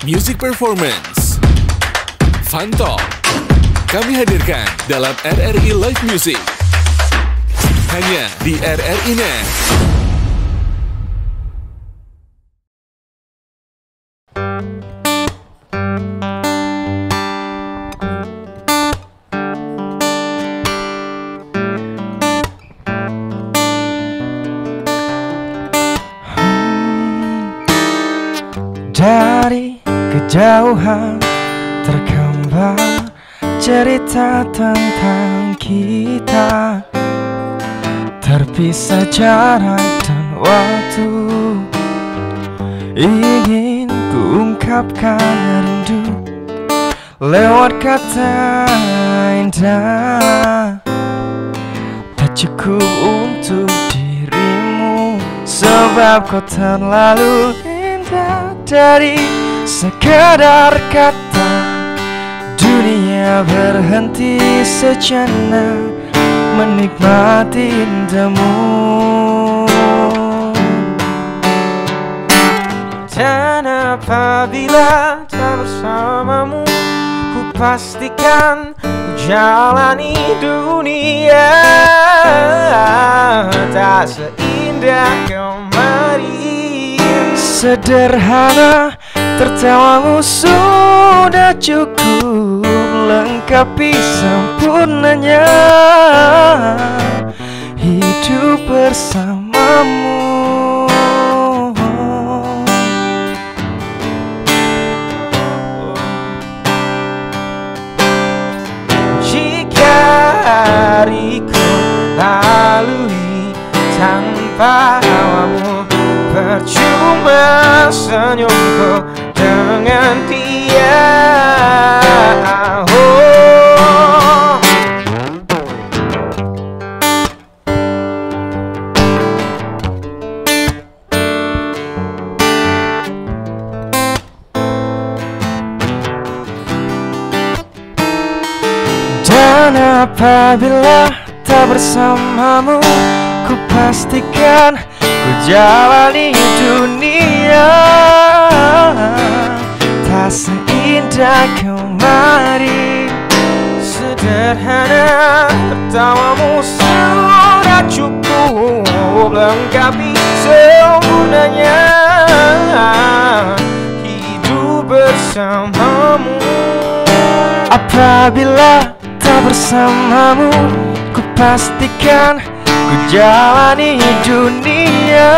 Music Performance, Fun Talk, kami hadirkan dalam RRI Live Music. Hanya di RRI Net. Dari kejauhan tergambar cerita tentang kita, terpisah jarak dan waktu. Ingin kuungkapkan rindu lewat kata indah. Tak cukup untuk dirimu, sebab kau terlalu indah. Dari sekedar kata, dunia berhenti sejenak menikmati indahmu. Dan apabila tak bersamamu, ku pastikan ku jalani dunia tak seindah kemarin. Sederhana, tertawamu sudah cukup lengkapi sempurnanya hidup bersamamu. Jika hariku lalui tanpa hawamu, percuma senyumku dengan dia. Oh. Dan apabila tak bersamamu, ku pastikan ku jalani dunia tak seindah kemarin. Sederhana, tertawamu sudah cukup lengkapi sempurnanya hidup bersamamu. Apabila tak bersamamu, ku pastikan ku jalani dunia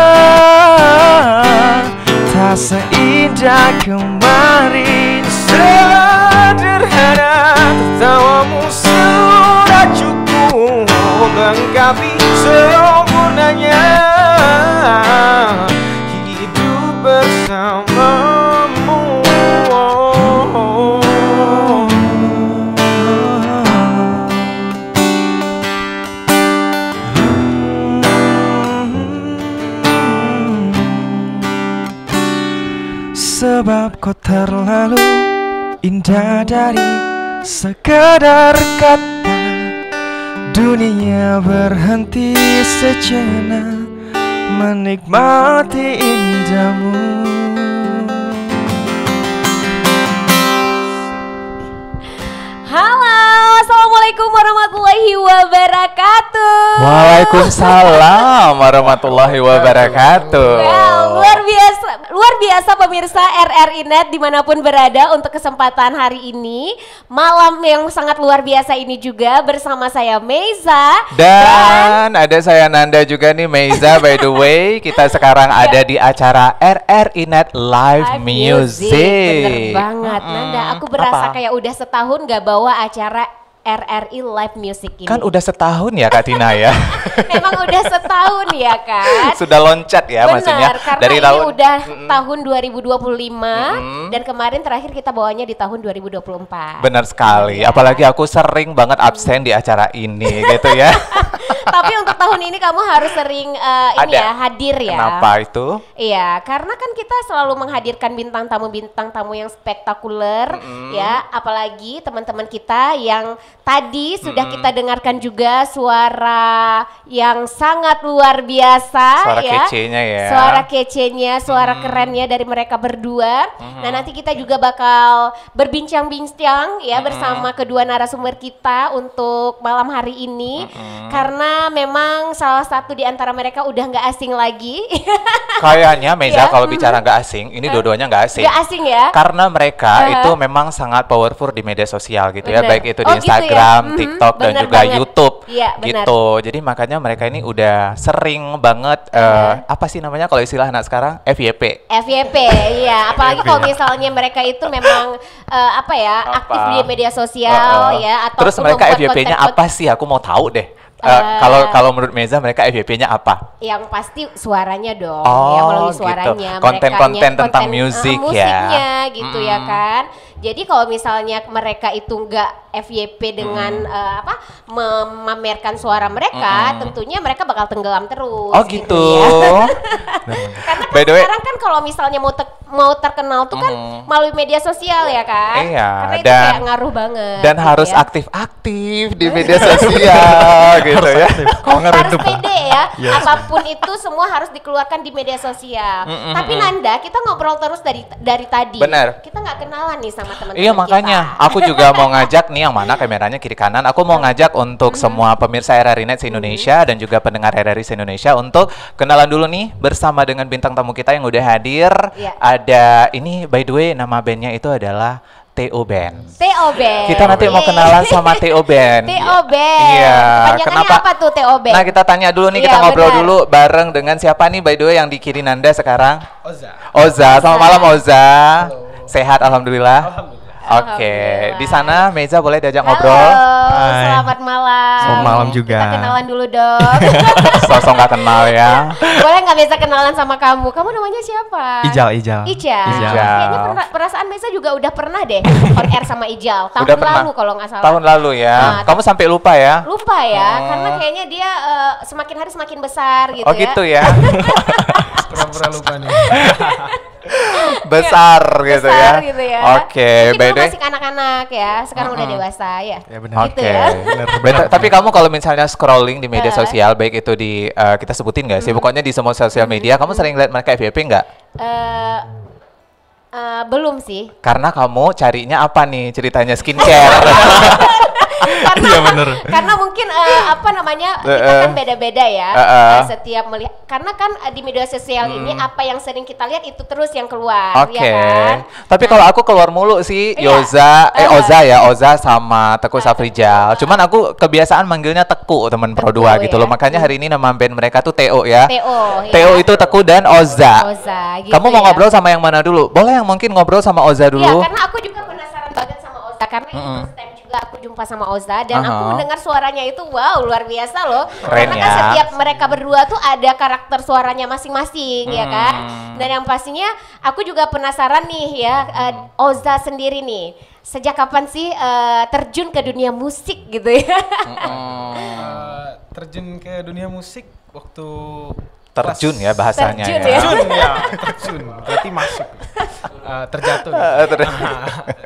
tak seindah kemarin. Sederhana, tertawamu sudah cukup lengkapi sempurnanya hidup bersamamu. Sebab kau terlalu indah. Dari sekedar kata, dunia berhenti sejenak menikmati indahmu. Halo, assalamualaikum warahmatullahi wabarakatuh. Waalaikumsalam warahmatullahi wabarakatuh. Wow, luar biasa pemirsa RRI Net dimanapun berada, untuk kesempatan hari ini, malam yang sangat luar biasa ini juga bersama saya Meiza Dan ada saya Nanda juga nih Meiza. By the way, kita sekarang ada di acara RRI Net Live Music. Bener banget Nanda, aku berasa kayak udah setahun gak bawa acara RRI Live Music ini. Kan udah setahun ya Kak Tina ya. Memang udah setahun ya kan. Sudah loncat ya. Benar, maksudnya karena dari ini tahun udah tahun 2025 dan kemarin terakhir kita bawanya di tahun 2024. Benar sekali. Ya. Apalagi aku sering banget absen di acara ini gitu ya. Tapi untuk tahun ini kamu harus sering ini Ada. ya, hadir ya. Kenapa itu? Iya, karena kan kita selalu menghadirkan bintang tamu yang spektakuler ya, apalagi teman-teman kita yang tadi sudah kita dengarkan juga suara yang sangat luar biasa Suara ya. kecenya ya. Suara kecenya, suara kerennya dari mereka berdua. Nah, nanti kita juga bakal berbincang-bincang ya bersama kedua narasumber kita untuk malam hari ini karena memang salah satu di antara mereka udah nggak asing lagi. Kayaknya Meza Ya. kalau bicara nggak asing, ini dua-duanya nggak asing. Nggak asing ya? Karena mereka itu memang sangat powerful di media sosial gitu ya, Bener. baik itu di Oh, gitu ya? Instagram, TikTok dan Bener juga banget. YouTube Iya, benar. gitu. Jadi makanya mereka ini udah sering banget apa sih namanya kalau istilah anak sekarang FYP. FYP, iya. Apalagi kalau misalnya mereka itu memang apa ya, aktif di media sosial ya, atau Terus mereka FYP-nya apa sih? Aku mau tahu deh. Kalau menurut Meza mereka FYP-nya apa? Yang pasti suaranya dong, Oh, ya melalui gitu. suaranya. Konten-konten merekanya- tentang musik ya. musiknya gitu ya kan. Jadi kalau misalnya mereka itu nggak FYP dengan memamerkan suara mereka, tentunya mereka bakal tenggelam terus. Oh gitu. ya. Karena kan By the way, sekarang kan kalau misalnya mau terkenal tuh kan melalui media sosial ya kan. Iya, Karena itu dan- kayak ngaruh banget. dan gitu harus ya. aktif-aktif di media sosial gitu ya. Harus pede ya, apapun itu semua harus dikeluarkan di media sosial. Tapi Nanda, kita ngobrol terus dari tadi. Benar. Kita nggak kenalan nih sama teman-teman Iya makanya kita. aku juga mau ngajak nih, yang mana kameranya kiri kanan. Aku mau ngajak untuk semua pemirsa RRI Net se-Indonesia dan juga pendengar RRI se-Indonesia untuk kenalan dulu nih bersama dengan bintang tamu kita yang udah hadir. Iya. Ada ini by the way nama bandnya itu adalah TO Band. TO Band. Kita nanti mau kenalan sama TO Band. TO Band. Iya. Kepanjangannya apa tuh TO Band? Nah kita tanya dulu nih, kita Iya, ngobrol benar. dulu bareng dengan siapa nih by the way yang di kiri Nanda sekarang? Oza. Oza, selamat malam Oza. Sehat alhamdulillah. Oke, Alhamdulillah. di sana Meza boleh diajak Halo, ngobrol. Hai. selamat malam. Selamat malam juga. Kita kenalan dulu dong. Sosok nggak kenal ya. Boleh nggak Meza kenalan sama kamu? Kamu namanya siapa? Ijal. Ijal. Ijal. Kayaknya perasaan Meza juga udah pernah deh on air sama Ijal. Tahun Udah pernah. lalu kalau nggak salah. Tahun lalu ya. Nah, Kamu sampai lupa ya? Lupa ya, karena kayaknya dia semakin hari semakin besar gitu Oh ya. gitu ya. Pura-pura lupa nih. Besar gitu ya. Besar gitu ya. Oke, Mungkin by dulu the way. masih anak-anak ya, sekarang udah dewasa ya. Ya benar. Gitu Oke. ya. Tapi kamu kalau misalnya scrolling di media sosial, baik itu di kita sebutin nggak sih? Pokoknya di semua sosial media, kamu sering lihat mereka FYP nggak? Eh, belum sih. Karena kamu carinya apa nih ceritanya skincare? Karena, Iya, bener. karena mungkin apa namanya kita kan beda-beda ya setiap melihat, karena kan di media sosial ini apa yang sering kita lihat itu terus yang keluar. Oke. Ya kan? Tapi kalau aku keluar mulu sih Iya. Oza sama Teguh Safrijal. Cuman aku kebiasaan manggilnya Teguh teman Pro 2 gitu ya. loh. Makanya hari ini nama band mereka tuh TO ya. TO, ya. TO itu Teguh dan Oza. Oza, gitu Kamu mau ya. ngobrol sama yang mana dulu? Boleh yang mungkin ngobrol sama Oza Iya, dulu? karena aku juga penasaran banget sama Oza karena ini first time juga aku jumpa sama Oza dan aku Aha. mendengar suaranya itu wow luar biasa loh. Keren Karena kan ya. setiap mereka berdua tuh ada karakter suaranya masing-masing ya kan. Dan yang pastinya aku juga penasaran nih ya Oza sendiri nih. Sejak kapan sih terjun ke dunia musik gitu ya? Terjun ke dunia musik waktu Terjun ya bahasanya Terjun ya. ya. terjun berarti masuk. Terjatuh.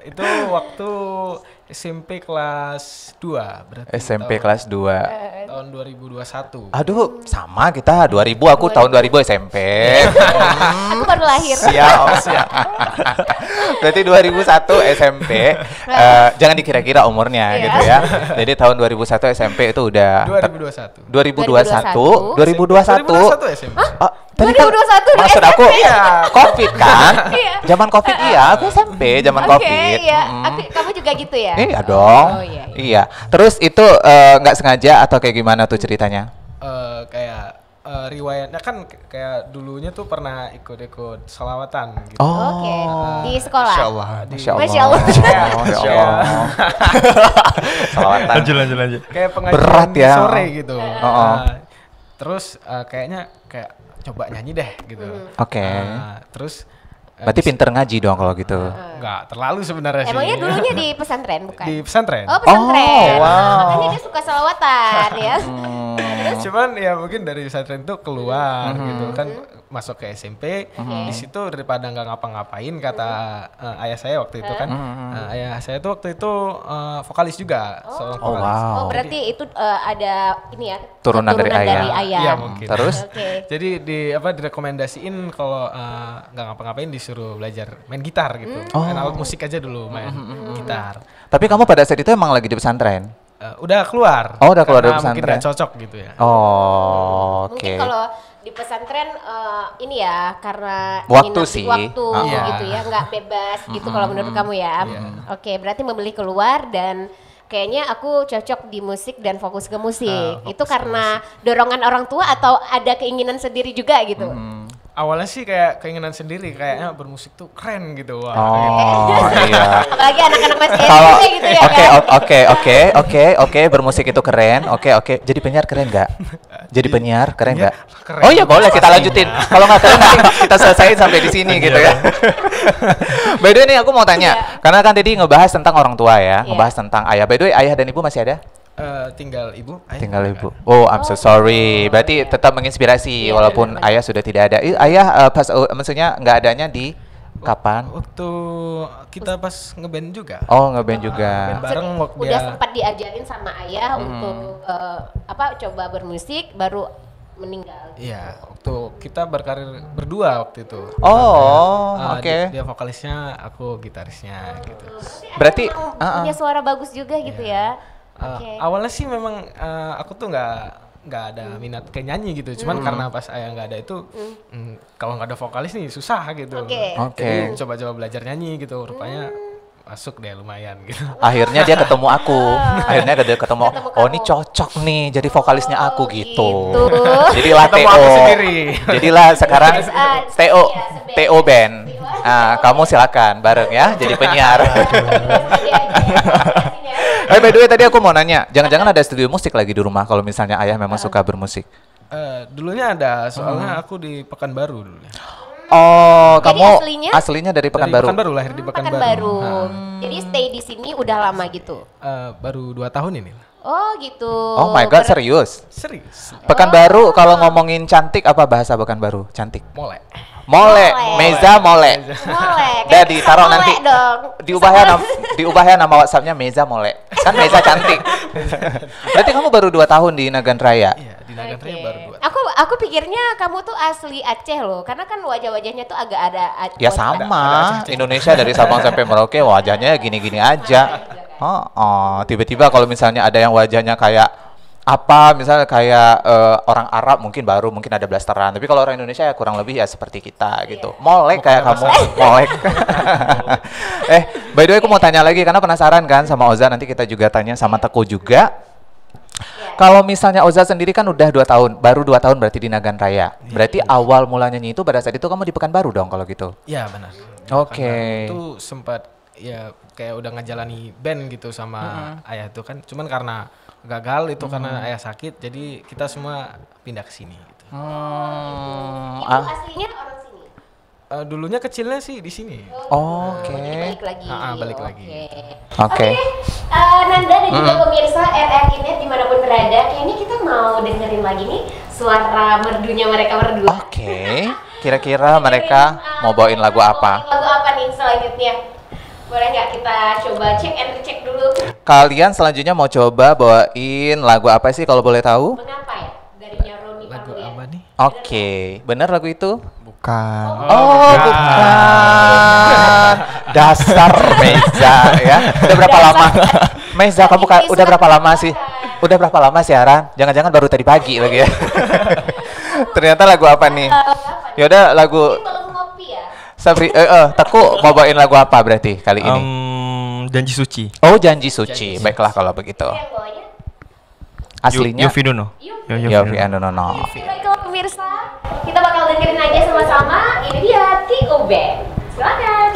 Itu waktu SMP kelas 2 berarti. SMP tahun- kelas 2. tahun 2021. Aduh, sama kita 2000, aku tahun 2000 SMP. Aku baru lahir. Siap. Berarti 2001 SMP. Jangan dikira-kira umurnya Iya. gitu ya. Jadi tahun 2001 SMP itu udah 2021. 2021 SMP. Tadi kan 2021 di maksud aku SMP. Covid kan? Iya. Zaman Covid iya, aku SMP zaman Oke, Covid. iya. Mm. Kamu juga gitu ya? Iya dong. Oh, iya. Iya. Terus itu nggak sengaja atau kayak gimana tuh ceritanya? Kayak riwayatnya kan kayak dulunya tuh pernah ikut-ikut salawatan gitu. Oh. Oke, di sekolah. Masya Allah. Masya Allah. Masya Allah. Masya Allah. Salawatan. Lanjut. Kayak pengajian Berat ya. sore gitu. Oh. Terus kayaknya kayak coba nyanyi deh gitu. Oke. Terus Berarti pinter ngaji dong kalau gitu. nggak terlalu sebenarnya sih. Emangnya dulunya di pesantren bukan? di pesantren. Oh pesantren. Oh, wow. Makanya dia suka salawatan ya. Cuman ya mungkin dari pesantren tuh keluar gitu kan, masuk ke SMP. Di situ daripada nggak ngapa-ngapain kata ayah saya waktu itu kan. Ayah saya tuh waktu itu vokalis juga, seorang Oh, vokalis. wow. Oh, berarti itu ada ini ya, Turunan dari ayah. Iya mungkin. Terus? Oke. Jadi direkomendasiin kalau nggak ngapa-ngapain disuruh belajar main gitar gitu. Main alat musik aja dulu, main gitar. Tapi kamu pada saat itu emang lagi di pesantren? Udah keluar. Oh, udah keluar dari Karena mungkin pesantren. nggak cocok gitu ya. Oh, oke. Mungkin kalau di pesantren ini ya karena Waktu minat- sih. waktu Iya. gitu ya, nggak bebas gitu kalau menurut kamu ya. Oke, berarti memilih keluar dan kayaknya aku cocok di musik dan fokus ke musik. Fokus Itu ke karena dorongan orang tua atau ada keinginan sendiri juga gitu. Awalnya sih kayak keinginan sendiri, kayaknya bermusik tuh keren gitu. Wah, Oh, iya. Apalagi anak-anak masih Kalau SD gitu ya oke kan. oke bermusik itu keren. Oke. Jadi penyiar keren nggak? Jadi penyiar keren nggak? keren. Oh iya boleh kita lanjutin. Kalau nggak keren nanti kita selesaiin sampai di sini gitu ya. By the way nih aku mau tanya, karena kan tadi ngebahas tentang orang tua ya, ngebahas tentang ayah. By the way ayah dan ibu masih ada? Tinggal ibu. ayah Tinggal udah ibu. nggak Oh, I'm so sorry. Berarti tetap menginspirasi Iya, walaupun benar-benar. ayah sudah tidak ada. Ayah pas maksudnya nggak adanya di kapan? ada. Waktu kita pas ngeband juga. Oh, ngeband juga. Ngeband bareng waktu Udah dia. sempat diajarin sama ayah untuk coba bermusik baru meninggal. Iya, waktu kita berkarir berdua waktu itu. Oh, oke. Dia vokalisnya, aku gitarisnya gitu. Berarti Emang punya suara bagus juga gitu ya. Oke. Awalnya sih memang aku tuh nggak ada minat ke nyanyi gitu, cuman karena pas ayah nggak ada itu, kalau nggak ada vokalis nih susah gitu. Oke. Oke. Jadi coba-coba belajar nyanyi gitu, rupanya masuk deh lumayan gitu. akhirnya dia ketemu aku. Akhirnya dia ketemu. Ketemu Oh, kamu. ini cocok nih jadi vokalisnya aku gitu. gitu. Jadilah Ketemu TO. aku sendiri. Jadilah sekarang Terus, TO iya, seband. TO band. Kamu silakan bareng ya jadi penyiar. By the way tadi aku mau nanya, jangan-jangan ada studio musik lagi di rumah kalau misalnya ayah memang suka bermusik. Dulunya ada, soalnya aku di Pekanbaru dulu. Oh, Jadi kamu aslinya? aslinya dari Pekanbaru. Pekanbaru, lahir di Pekanbaru. Pekanbaru. Nah, Jadi stay di sini udah lama gitu. baru 2 tahun ini. Oh gitu. Oh my god, serius. Serius. Pekanbaru kalau ngomongin cantik apa bahasa Pekanbaru? Cantik. Mulai. Mole, Mole. Meza Mole. Boleh. Udah ditaruh Boleh nanti. dong. Diubahnya nama WhatsApp-nya Meza Mole. Kan Meza cantik. Berarti kamu baru 2 tahun di Nagan Raya. Iya, di Nagan Raya Oke. baru 2 tahun. Aku pikirnya kamu tuh asli Aceh loh, karena kan wajah-wajahnya tuh agak ada. Ya sama, Indonesia dari Sabang sampai Merauke wajahnya gini-gini aja. Tiba-tiba kalau misalnya ada yang wajahnya kayak apa, misalnya kayak orang Arab mungkin ada blasteran. Tapi kalau orang Indonesia ya kurang lebih ya seperti kita gitu. Molek kayak kamu, molek. By the way aku mau tanya lagi karena penasaran kan sama Oza, nanti kita juga tanya sama Teku juga. Kalau misalnya Oza sendiri kan udah 2 tahun, baru 2 tahun berarti di Nagan Raya. Berarti awal mulanya nyanyi itu pada saat itu kamu di Pekanbaru dong kalau gitu. Iya, benar. Oke. Itu sempat ya kayak udah ngejalani band gitu sama ayah itu kan. Cuman karena gagal itu karena ayah sakit, jadi kita semua pindah ke sini gitu. Ibu aslinya orang sini. Dulunya kecilnya sih di sini. Oke. Jadi balik lagi. Balik lagi. Oke. Nanda dan juga pemirsa RRI Net dimanapun berada, kayaknya kita mau dengerin lagi nih suara merdunya mereka berdua. Oke. Kira-kira mereka mau bawain lagu apa? Lagu apa nih selanjutnya? Boleh nggak kita coba cek and recheck dulu? Kalian selanjutnya mau coba bawain lagu apa sih kalau boleh tahu? Mengapa ya? Darinya Roni Lagu Panggulian. apa nih? Oke, bener lagu itu? Bukan. Oh, bukan. Dasar Meza ya. Udah berapa lama? Meza, kamu udah berapa lama sih? Udah berapa lama siaran? Jangan-jangan baru tadi pagi lagi ya. Ternyata lagu apa nih? Yaudah lagu Ini belum ngopi ya? Sabri, Teku mau bawain lagu apa berarti kali ini? Janji Suci. Oh, Janji Suci. Baiklah kalau begitu. Yang bawahnya? Aslinya Yofi Dono. Yofi Andonono. Baiklah pemirsa, kita bakal dengerin aja sama-sama. Ini dia T.O. Band. Silakan.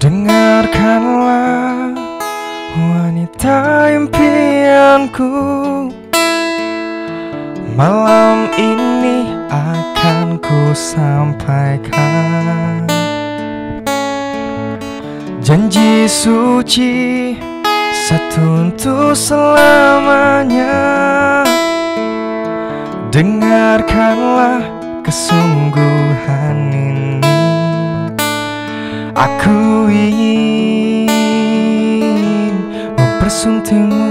Dengarkanlah wanita impianku, sampaikan. Janji suci satu untuk selamanya. Dengarkanlah kesungguhan ini. Aku ingin mempersuntingmu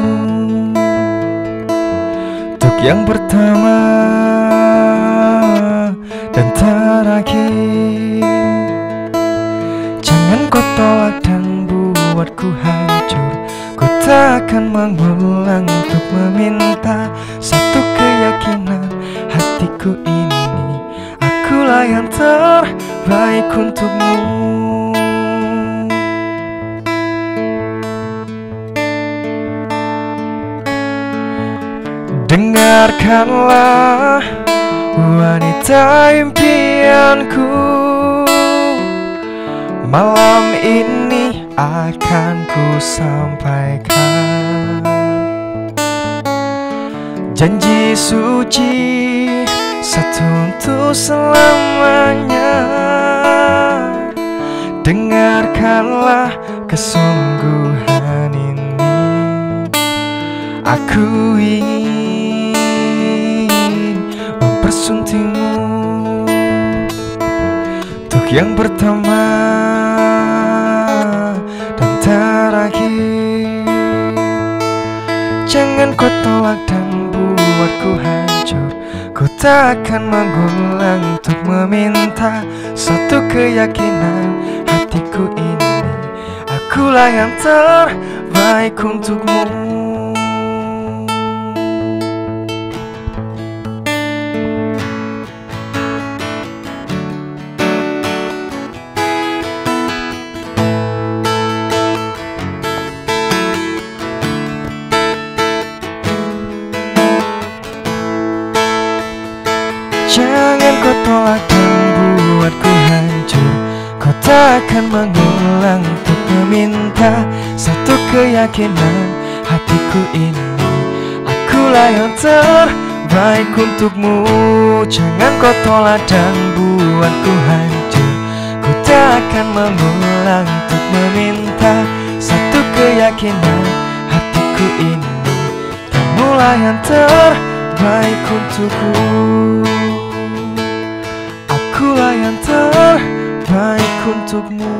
untuk yang pertama dan terakhir. Jangan kau tolak dan buatku hancur. Ku takkan mengulang untuk meminta satu keyakinan hatiku ini. Akulah yang terbaik untukmu. Dengarkanlah wanita impianku. Malam ini akan ku sampaikan janji suci satu untuk selamanya. Dengarkanlah kesungguhan ini. Aku ingin mempersuntingmu untuk yang pertama dan terakhir. Jangan kau tolak dan buatku hancur. Ku takkan mengulang untuk meminta satu keyakinan hatiku ini. Akulah yang terbaik untukmu. Jangan kau tolak dan buatku hancur. Kau takkan mengulang untuk meminta satu keyakinan hatiku ini. Akulah yang terbaik untukmu. Jangan kau tolak dan buatku hancur. Ku takkan mengulang untuk meminta satu keyakinan hatiku ini. Kamulah yang terbaik untukku. Akulah yang terbaik untukmu.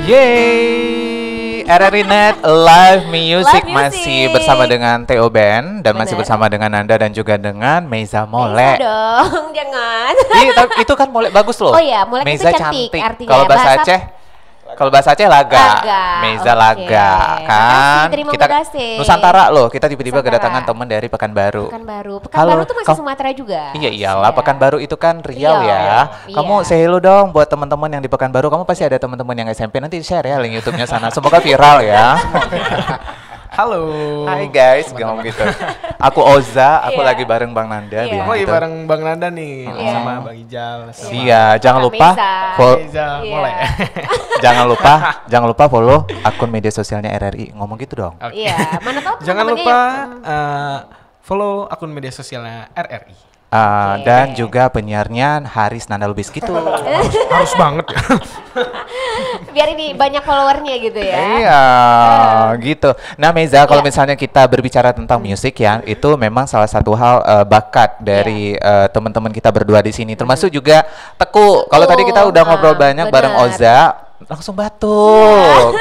Yeay, RRI Net Live Music Live masih Music. bersama dengan Theo Band dan masih Bener. bersama dengan Nanda dan juga dengan Meiza Mole. Bisa dong, jangan. Tapi itu kan Mole bagus loh. Oh iya, Mole itu Meiza cantik, artinya. Kalau bahasa Bahasa- Aceh, kalau bahasa Aceh laga. Laga, Meiza oke. laga kan. Makasih, terima Kita kasih. Nusantara loh. Kita tiba-tiba Nusantara. kedatangan teman dari Pekanbaru. Pekanbaru. Halo, Pekanbaru tuh masih kau- Sumatera juga. Iya iyalah, Iya. Pekanbaru itu kan Riau Riau, ya. iya. Kamu say hello dong buat teman-teman yang di Pekanbaru. Kamu pasti ada teman-teman yang SMP, nanti share ya link YouTube-nya sana. Semoga viral ya. Halo. Hai guys, ngomong gitu. Aku Oza, aku Iya. lagi bareng Bang Nanda Iya. bilang Aku lagi gitu. bareng Bang Nanda nih Iya. sama Bang Ijal sama Iya, jangan Sama lupa Meiza. Meiza Iya. mulai. jangan lupa follow akun media sosialnya RRI. Ngomong gitu dong. Oke. Iya, mana tahu Jangan teman-temannya lupa yang- follow akun media sosialnya RRI. Oke. Dan juga penyiarnya Haris Nanda Lubis gitu. Harus banget ya. biar ini banyak followernya gitu ya. Iya, gitu. Nah, Meiza, kalau misalnya kita berbicara tentang musik ya, itu memang salah satu hal bakat dari teman-teman kita berdua di sini. Termasuk juga Teku. Kalau tadi kita udah ngobrol banyak bareng bener. Oza, langsung batuk.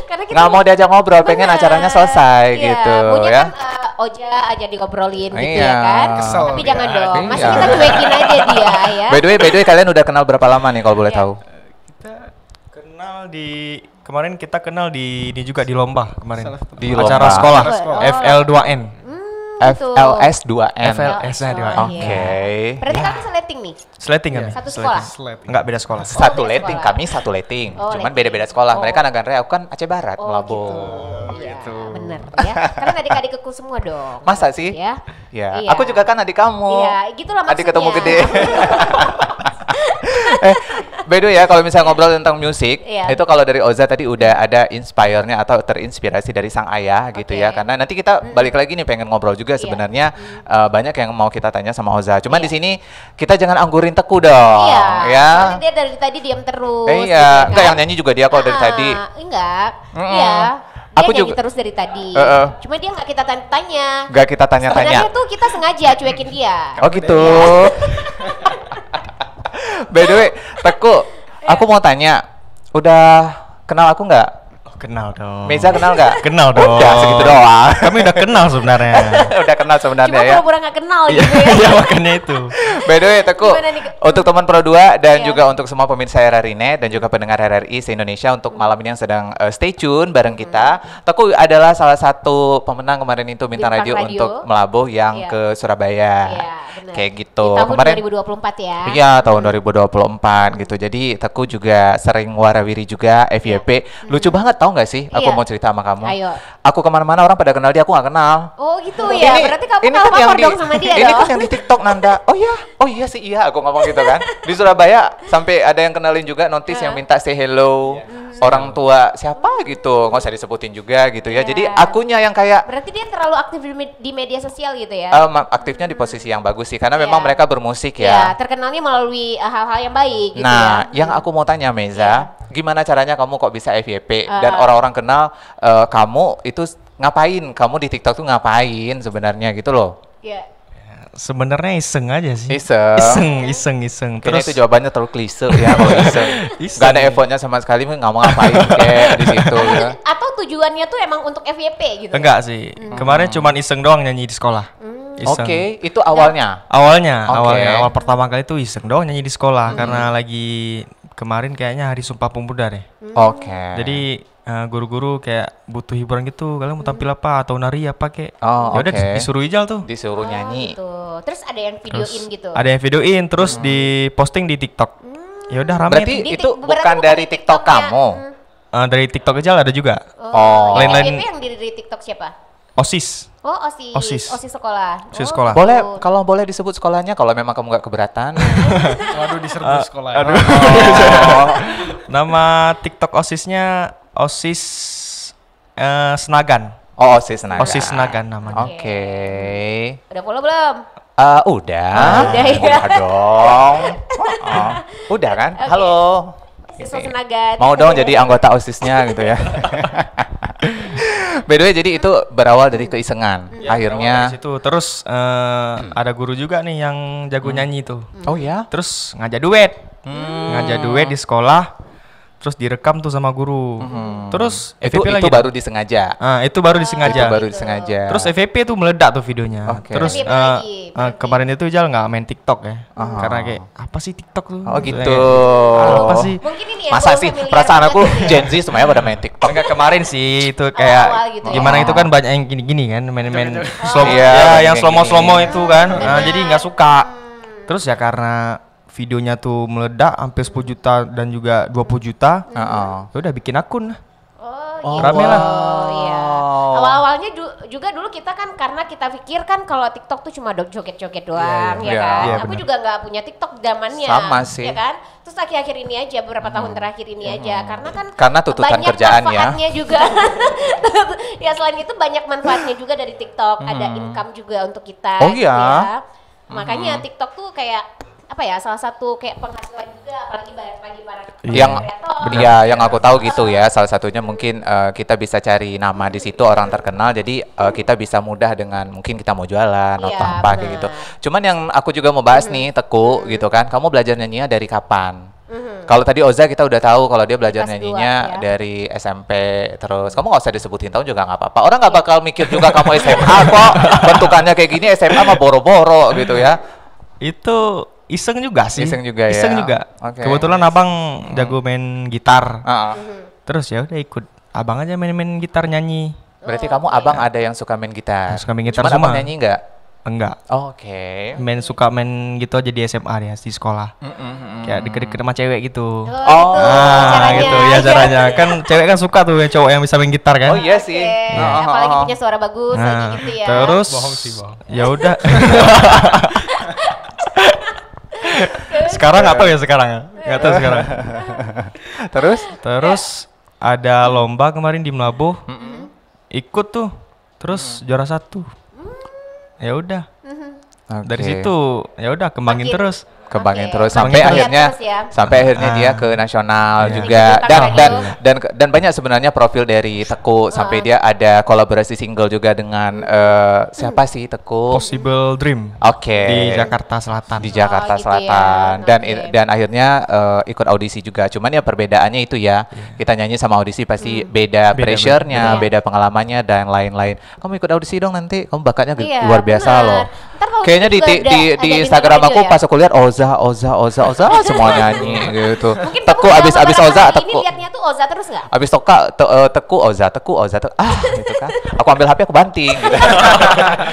Karena kita Nggak mau diajak ngobrol, pengen Bener. acaranya selesai Iya, gitu maunya ya. kan Oja aja diobrolin gitu Iya. ya kan. Kesel Tapi dia. jangan dong. Masa Iya. kita cuekin aja dia ya. By the way, kalian udah kenal berapa lama nih kalau boleh Iya. tahu? Kita kenal kemarin kita kenal di ini juga di lomba kemarin. Salah satu Di acara lomba. sekolah Oh. FL2N. Tuh. FLS 2N. FLS-nya di Oh, Oke. iya. Berarti kalian seleting nih. Sleting kami. Satu sekolah? Sleting. Enggak beda sekolah. Satu beda letting, sekolah. kami satu letting. Oh, Cuman letting. beda-beda sekolah. Oh. Mereka Naganrea, aku kan Aceh Barat, Oh, Melabung. Iya, bener ya. Kalian adik-adikku semua dong. Masa sih? Ya. Ya, Iya. aku juga kan adik kamu. Iya, gitulah maksudnya. Adik ketemu gede. By the way ya, kalau misalnya ngobrol tentang musik, Iya. itu kalau dari Oza tadi udah ada inspire-nya atau terinspirasi dari sang ayah gitu ya. Oke. Karena nanti kita balik lagi nih pengen ngobrol juga Iya. sebenarnya banyak yang mau kita tanya sama Oza. Cuman Iya. di sini kita jangan anggurin Teku dong, Iya. ya. Nanti dia dari tadi diam terus. Iya, gitu kan. enggak yang nyanyi juga dia kok dari tadi. Enggak. Mm-mm. Iya. Dia Aku nyanyi juga- terus dari tadi. Cuma dia nggak kita tanya. Gak kita tanya-tanya. Sebenarnya tuh kita sengaja cuekin dia. Oh gitu. By the way, Teku, aku mau tanya, udah kenal aku nggak? Kenal dong. Meza kenal nggak? Kenal dong. Udah segitu doang. Kami udah kenal sebenarnya. Udah kenal sebenarnya Cuma ya. pura-pura nggak kenal Iya, gitu ya. iya, makanya itu. By the way, Teku, Gimana nih, Kak? untuk teman Pro 2 dan Iya. juga untuk semua pemirsa RRI.net dan juga pendengar RRI se-Indonesia untuk malam ini yang sedang stay tune bareng kita. Teku adalah salah satu pemenang kemarin itu Bintang Bintang Radio Radio. untuk melabuh yang Iya. ke Surabaya. Iya, benar. Kayak gitu. Di tahun Kemarin 2024 ya. Iya, tahun 2024 gitu. Jadi Teku juga sering warawiri juga FYP. Lucu banget tau nggak sih? Aku Iya. mau cerita sama kamu. Ayo. Aku kemana-mana orang pada kenal dia, aku nggak kenal. Oh gitu ya. Berarti kamu ini tahu kan yang apa dong sama dia ini dong. kan yang di TikTok Nanda. Oh iya sih iya, aku ngomong gitu kan. Di Surabaya sampai ada yang kenalin juga notice yang minta say hello. Orang tua siapa gitu, nggak usah disebutin juga gitu ya. Jadi Iya. akunya yang kayak Berarti dia terlalu aktif di media sosial gitu ya? aktifnya di posisi yang bagus sih, karena Iya. memang mereka bermusik Ya, ya. terkenalnya melalui hal-hal yang baik gitu Nah, ya. yang aku mau tanya Meza, gimana caranya kamu kok bisa FYP Ah. dan orang-orang kenal kamu itu ngapain? Kamu di TikTok tuh ngapain sebenarnya gitu loh? Ya. Sebenarnya iseng aja sih. Kayaknya Iseng. itu jawabannya terlalu klise ya kalau iseng. Iseng. Gak ada effortnya sama sekali, nggak mau ngapain kayak di situ ya. Atau tujuannya tuh emang untuk FYP gitu? Enggak sih. Kemarin cuman iseng doang nyanyi di sekolah. Iseng. Oke, itu awalnya. Awal Oke. pertama kali itu iseng doang nyanyi di sekolah karena lagi kemarin kayaknya hari Sumpah Pemuda deh. Oke. Jadi guru-guru kayak butuh hiburan gitu, kalian mau tampil apa atau nari apa kek? Oh, Ya udah oke. disuruh ijal tuh. Disuruh nyanyi. Gitu. Terus ada yang videoin gitu? Ada yang videoin terus diposting di TikTok. Ya udah rame. Berarti Di itu berarti bukan dari di TikTok TikToknya. kamu. Dari TikTok aja ada juga. Oh. Yang Lain-lain- FYP yang dari TikTok siapa? OSIS. Oh, OSIS. OSIS. OSIS sekolah. OSIS Oh, sekolah. Boleh, gitu. kalau boleh disebut sekolahnya kalau memang kamu nggak keberatan. Waduh diserbu sekolah. Aduh. Oh. Nama TikTok OSIS-nya OSIS Senagan. Oh, OSIS Naga. OSIS Senagan namanya. Oke. Udah follow belum? Udah. Udah ya. Udah dong. Udah kan? Oke. Halo. Siswa Senagan. Mau dong jadi anggota OSIS-nya gitu ya. By the way, jadi itu berawal dari keisengan. Akhirnya, Dari situ terus ada guru juga nih yang jago nyanyi tuh. oh ya? Terus ngajak duet. Ngajak duet di sekolah. Terus direkam tuh sama guru. Terus Itu FYP lagi. baru disengaja. Itu baru disengaja. Itu baru disengaja. Terus FYP tuh meledak tuh videonya. Oke. Terus FYP lagi, berarti. kemarin itu Jal nggak main TikTok ya. Karena kayak apa sih TikTok tuh? Oh gitu. Kayak, apa sih? Mungkin ini ya. Masa belum sih? familiar Perasaan banget aku gitu ya. Gen Z semuanya pada main TikTok. Enggak kemarin sih itu kayak Awal gitu ya. gimana itu kan banyak yang gini-gini kan main-main slow Iya, ya, banyak yang yang slow-mo gini. itu kan. Jadi nggak suka. Terus ya karena videonya tuh meledak hampir 10 juta dan juga 20 juta. Heeh. Ya udah bikin akun. Oh, rame lah. Iya. Awal-awalnya juga dulu kita kan karena kita pikir kan kalau TikTok tuh cuma joget-joget doang, ya Iya, kan. iya, Aku benar. juga nggak punya TikTok zamannya. Sama sih. Ya kan. Terus akhir-akhir ini aja beberapa tahun terakhir ini aja karena kan Karena tuntutan banyak kerjaan ya. manfaatnya juga. Ya selain itu banyak manfaatnya juga dari TikTok, ada income juga untuk kita. Oh, gitu iya. ya. Makanya TikTok tuh kayak apa ya salah satu kayak penghasilan juga apalagi bagi para Yang kreator. ya yang aku tahu gitu ya, salah satunya mungkin kita bisa cari nama di situ orang terkenal, jadi kita bisa mudah dengan mungkin kita mau jualan atau Iya, apa kayak gitu. Cuman yang aku juga mau bahas nih Teku gitu kan, kamu belajar nyanyinya dari kapan? Kalau tadi Oza kita udah tahu kalau dia belajar Kelas nyanyinya 2, ya. dari SMP, terus kamu nggak usah disebutin tahun juga nggak apa-apa. Orang nggak bakal mikir juga kamu SMA kok, bentukannya kayak gini SMA mah boro-boro gitu ya. Itu iseng juga sih. Iseng juga ya? Iseng juga. Oke. Kebetulan abang jago main gitar. Heeh. Terus ya udah ikut abang aja main-main gitar nyanyi. Berarti kamu abang ada yang suka main gitar. Suka main gitar Cuman semua. abang nyanyi nggak? Enggak. Oke. Suka main gitu aja di SMA dia di sekolah. Kayak deket-deket sama cewek gitu. Oh, gitu, caranya. Gitu ya caranya. Kan cewek kan suka tuh yang cowok yang bisa main gitar kan. Oh iya sih. Oke, Oh, apalagi oh, oh. punya suara bagus lagi gitu ya. Terus Bohong sih, bohong. ya udah. Sekarang apa ya sekarang? Nggak tahu sekarang. Terus ada lomba kemarin di Melabuh. Ikut tuh. Terus juara 1. Ya udah. Dari situ ya udah kembangin Makin. terus. Kembangin Oke. terus Makin sampai lihat akhirnya terus ya. sampai akhirnya dia ke nasional juga Ikutan dan radio. dan banyak sebenarnya profil dari Teku sampai dia ada kolaborasi single juga dengan siapa sih Teku? Possible Dream. Oke. Di Jakarta Selatan. Di Jakarta gitu Selatan ya. dan Oke. dan akhirnya ikut audisi juga. Cuman ya perbedaannya itu ya. Kita nyanyi sama audisi pasti beda pressure-nya, beda pengalamannya dan lain-lain. Kamu ikut audisi dong nanti. Kamu bakatnya Iya, luar biasa benar. loh. Ntar kalau Kayaknya juga di ada bintang Instagram radio aku ya? pas aku lihat Oza semua nyanyi gitu. Mungkin Teku kamu abis beberapa Oza hari ini Teku. liatnya tuh Oza terus nggak? Abis Teku Oza gitu kan. Aku ambil HP aku banting gitu.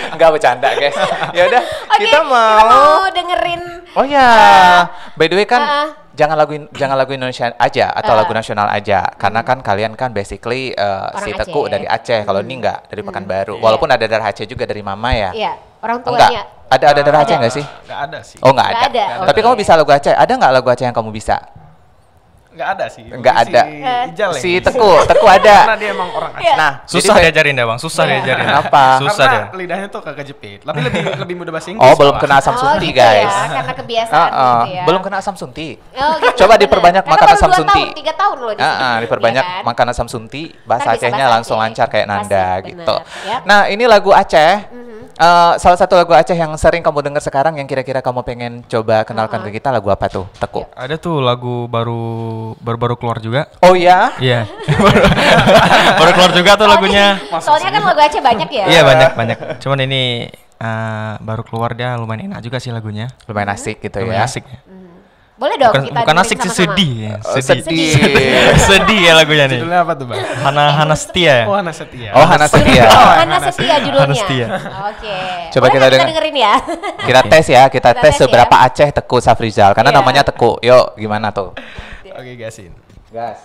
Enggak bercanda, guys. Ya udah, Oke, kita mau dengerin. Oh ya, by the way kan jangan lagu Indonesia aja atau lagu nasional aja karena kan kalian kan basically si Orang Teku Aceh. dari Aceh, kalau ini enggak dari Pekanbaru. Walaupun ada darah Aceh juga dari mama ya. Iya, orang Oh, enggak. tuanya. Ada darah Aceh enggak sih? Nggak ada sih. Oh, enggak Nggak ada. ada, Tapi oke. kamu bisa lagu Aceh. Ada enggak lagu Aceh yang kamu bisa? Nggak ada sih. Nggak Mungkin ada. Si Ijal yang Si bisa. Teku ada. Karena dia emang orang Aceh. Iya. Nah, Susah jadi diajarin deh bang, susah diajarin. Kenapa? Susah Karena deh. lidahnya tuh kagak jepit. Tapi lebih mudah bahasa Inggris. Oh, belum malah. kena asam sunti, gitu guys. ya, karena kebiasaan gitu ya. Belum kena asam sunti. Oh, gitu, Coba bener. diperbanyak Karena makan baru asam 2 sunti. tahun, 3 tahun loh di sini. Diperbanyak Iya kan? makan asam sunti, bahasa Ntar bisa Acehnya bahasa langsung Aceh. lancar kayak Pasti, Nanda bener. gitu. Yap. Nah, ini lagu Aceh. Salah satu lagu Aceh yang sering kamu dengar sekarang yang kira-kira kamu pengen coba kenalkan ke kita lagu apa tuh? Teku. Ada tuh lagu baru keluar juga. Oh ya? Iya. Baru keluar juga tuh lagunya. Soalnya kan lagu Aceh banyak ya. Iya banyak. Cuman ini baru keluar dia lumayan enak juga sih lagunya. Lumayan asik gitu Lumayan ya. asik. Boleh dong Bukan, kita bukan dengerin asik sih, sama-sama. sedih ya. Oh, Sedih. sedih. Sedih ya lagunya nih. Judulnya apa tuh, Bang? Hana Setia. Oh, Hana Setia. Oh, Hana Setia. Oh, Hana Setia judulnya. Hana Setia. Oke. Coba Boleh kita nggak denger. dengerin ya. Kita tes ya, kita Kita tes tes seberapa ya. Aceh Teku Safrizal karena Iya. namanya Teku. Yuk, gimana tuh? Oke, gasin. Gas.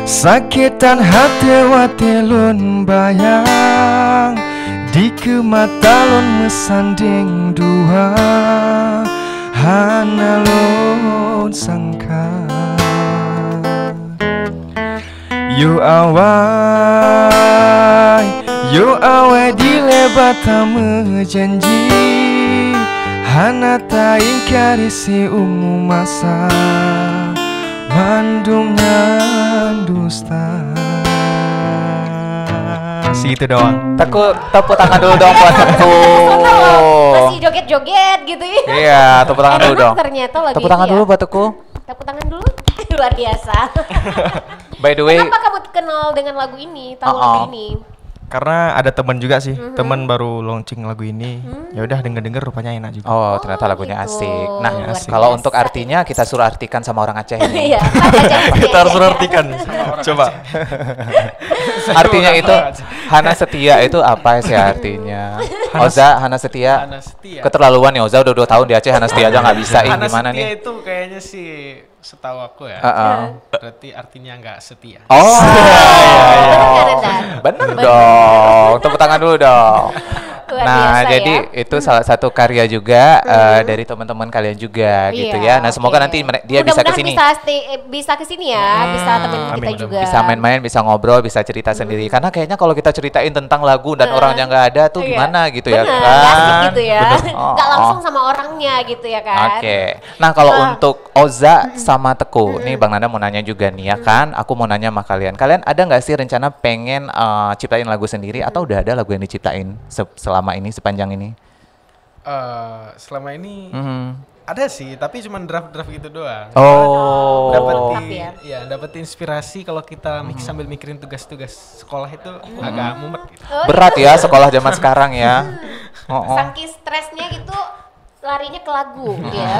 Sakitan hati watelun bayang di kematalon mesanding dua hana lon sangka Yo awai di lebata mejanji hana ta ingkari si ungu masa mandungnya dusta. Segitu doang. Teku, tepuk tangan dulu dong buat Teku. Masih joget-joget gitu ya. Iya, tepuk tangan dulu Enak dong. ternyata lagu Tepuk ini tangan ya. dulu buat Teku. Tepuk tangan dulu. Luar biasa. By the way, Kenapa kamu kenal dengan lagu ini? Tahu lagu ini? Karena ada temen juga sih, temen baru launching lagu ini. Ya udah denger rupanya enak juga. oh ternyata lagunya gitu. asik. Nah, Luar kalau biasa. untuk artinya kita suruh artikan sama orang Aceh ini. Iya. apa jadi? Kita harus artikan. Coba. Artinya itu Hana Setia itu apa sih artinya? Oza, Hana Setia. Hana Setia. Keterlaluan nih Oza udah 2 tahun di Aceh, Hana Setia aja nggak bisa. Ih, Hana gimana Setia nih? itu kayaknya sih setahu aku ya. Berarti artinya nggak setia. Oh, Bener nggak, Nanda? bener dong. Tepuk tangan dulu dong. Luar Nah, biasa jadi ya. itu salah satu karya juga dari teman-teman kalian juga gitu Iya, ya. Nah, semoga oke. nanti dia bisa ke Mudah-mudahan sini. bisa ke sini ya, bisa temenin kita amin. juga. Bisa main-main, bisa ngobrol, bisa cerita sendiri. Karena kayaknya kalau kita ceritain tentang lagu dan orangnya nggak ada tuh Iya. gimana gitu ya Bener, kan? nggak asik gitu ya. Oh, Nggak oh. langsung sama orangnya gitu ya kan. Oke. Nah, kalau untuk Oza sama Teku, nih Bang Nanda mau nanya juga nih ya kan. Aku mau nanya sama kalian. Kalian ada nggak sih rencana pengen ciptain lagu sendiri atau udah ada lagu yang diciptain selama ini sepanjang ini? Selama ini Mhm. ada sih, tapi cuma draft-draft gitu doang. Oh. Dapat Tapi ya. dapat inspirasi kalau kita sambil mikirin tugas-tugas sekolah itu agak mumet gitu. Oh, Berat ya sekolah zaman sekarang ya. Oh, oh. Saking stresnya gitu larinya ke lagu ya.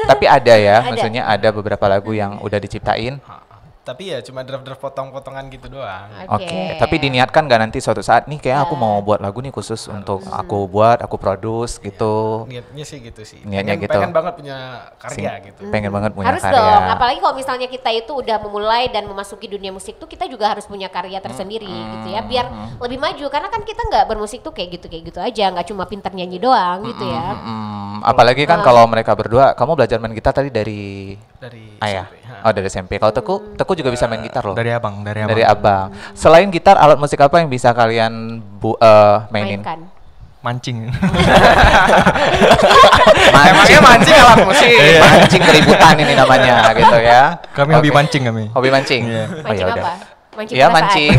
Tapi ada ya, Ada. maksudnya ada beberapa lagu yang udah diciptain. Tapi ya cuma draft-draft potong-potongan gitu doang. Oke, tapi diniatkan nggak nanti suatu saat nih kayak aku mau buat lagu nih khusus untuk aku buat, aku produce gitu. Niatnya sih gitu sih. Niatnya pengen, gitu. pengen banget punya karya gitu. Pengen banget punya Harus karya. dong, apalagi kalau misalnya kita itu udah memulai dan memasuki dunia musik tuh kita juga harus punya karya tersendiri gitu ya, biar lebih maju karena kan kita nggak bermusik tuh kayak gitu aja, nggak cuma pintar nyanyi doang gitu ya. Apalagi kan kalau mereka berdua, kamu belajar main gitar tadi dari Dari ayah. SMP, ha. Oh, dari SMP. Kalau Teku juga bisa main gitar loh. Dari abang. Dari abang. Selain gitar, alat musik apa yang bisa kalian mainin? Mainkan. Mancing. Emangnya mancing alat musik. Mancing keributan ini namanya gitu ya. Kami hobi Oke. mancing kami. Hobi mancing. Iya. Oh, Mancing ya udah. apa? Mancing Iya, perasaan. mancing.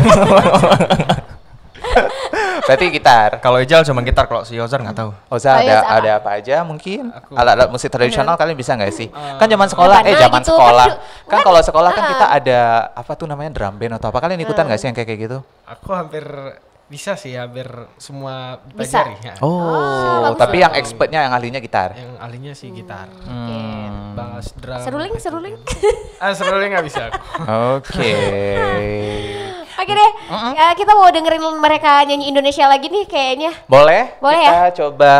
Berarti gitar. Kalau Ijal cuma gitar, kalau si Ozar nggak tahu. Oza Oh, iya, ada apa? apa aja mungkin? Alat-alat musik tradisional kalian bisa nggak sih? Kan zaman sekolah, Rebana zaman gitu, sekolah. kan Kan kalau sekolah kan kita ada apa tuh namanya drum band atau apa? Kalian ikutan nggak sih yang kayak gitu? Aku hampir bisa sih, hampir semua Bisa. pelajari. Ya. Oh, bagus tapi dong. yang expertnya yang ahlinya gitar. Yang ahlinya sih gitar. Oke. Bass, drum. Seruling. Seruling nggak bisa aku. Oke. Oke deh, kita mau dengerin mereka nyanyi Indonesia lagi nih kayaknya. Boleh? Boleh kita coba.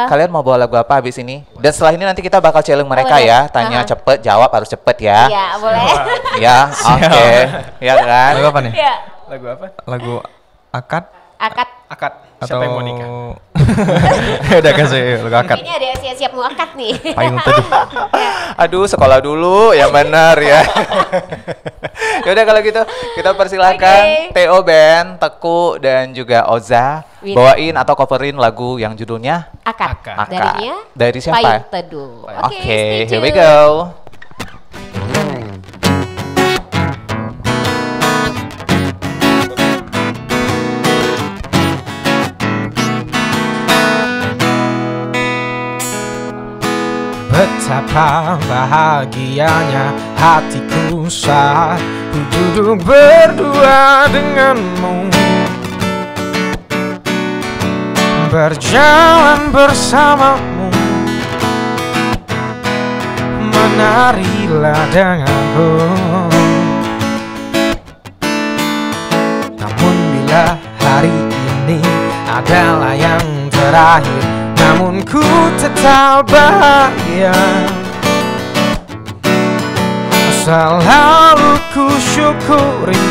Kalian mau bawa lagu apa habis ini? Dan setelah ini nanti kita bakal challenge mereka Boleh. ya. Tanya cepet, jawab harus cepet ya. Iya, boleh. Ya, oke. Ya kan? Lagu apa nih? Iya. Lagu apa? Lagu akad Akad. Akad. atau Siapa yang mau nikah? Udah kasih lagu akad. Kayaknya ada yang siap-siap mau akad nih. Payung teduh. Aduh, sekolah dulu yang benar ya. Ya udah kalau gitu kita persilakan Oke. TO Band, Teku dan juga Oza Win. bawain atau coverin lagu yang judulnya Akad. Akad. Darinya Dari siapa? Payung Teduh. Oke, stay here we tune. go. Betapa bahagianya hatiku saat ku duduk berdua denganmu, berjalan bersamamu, menarilah denganku. Namun bila hari ini adalah yang terakhir, namun ku tetap bahagia. Selalu ku syukuri,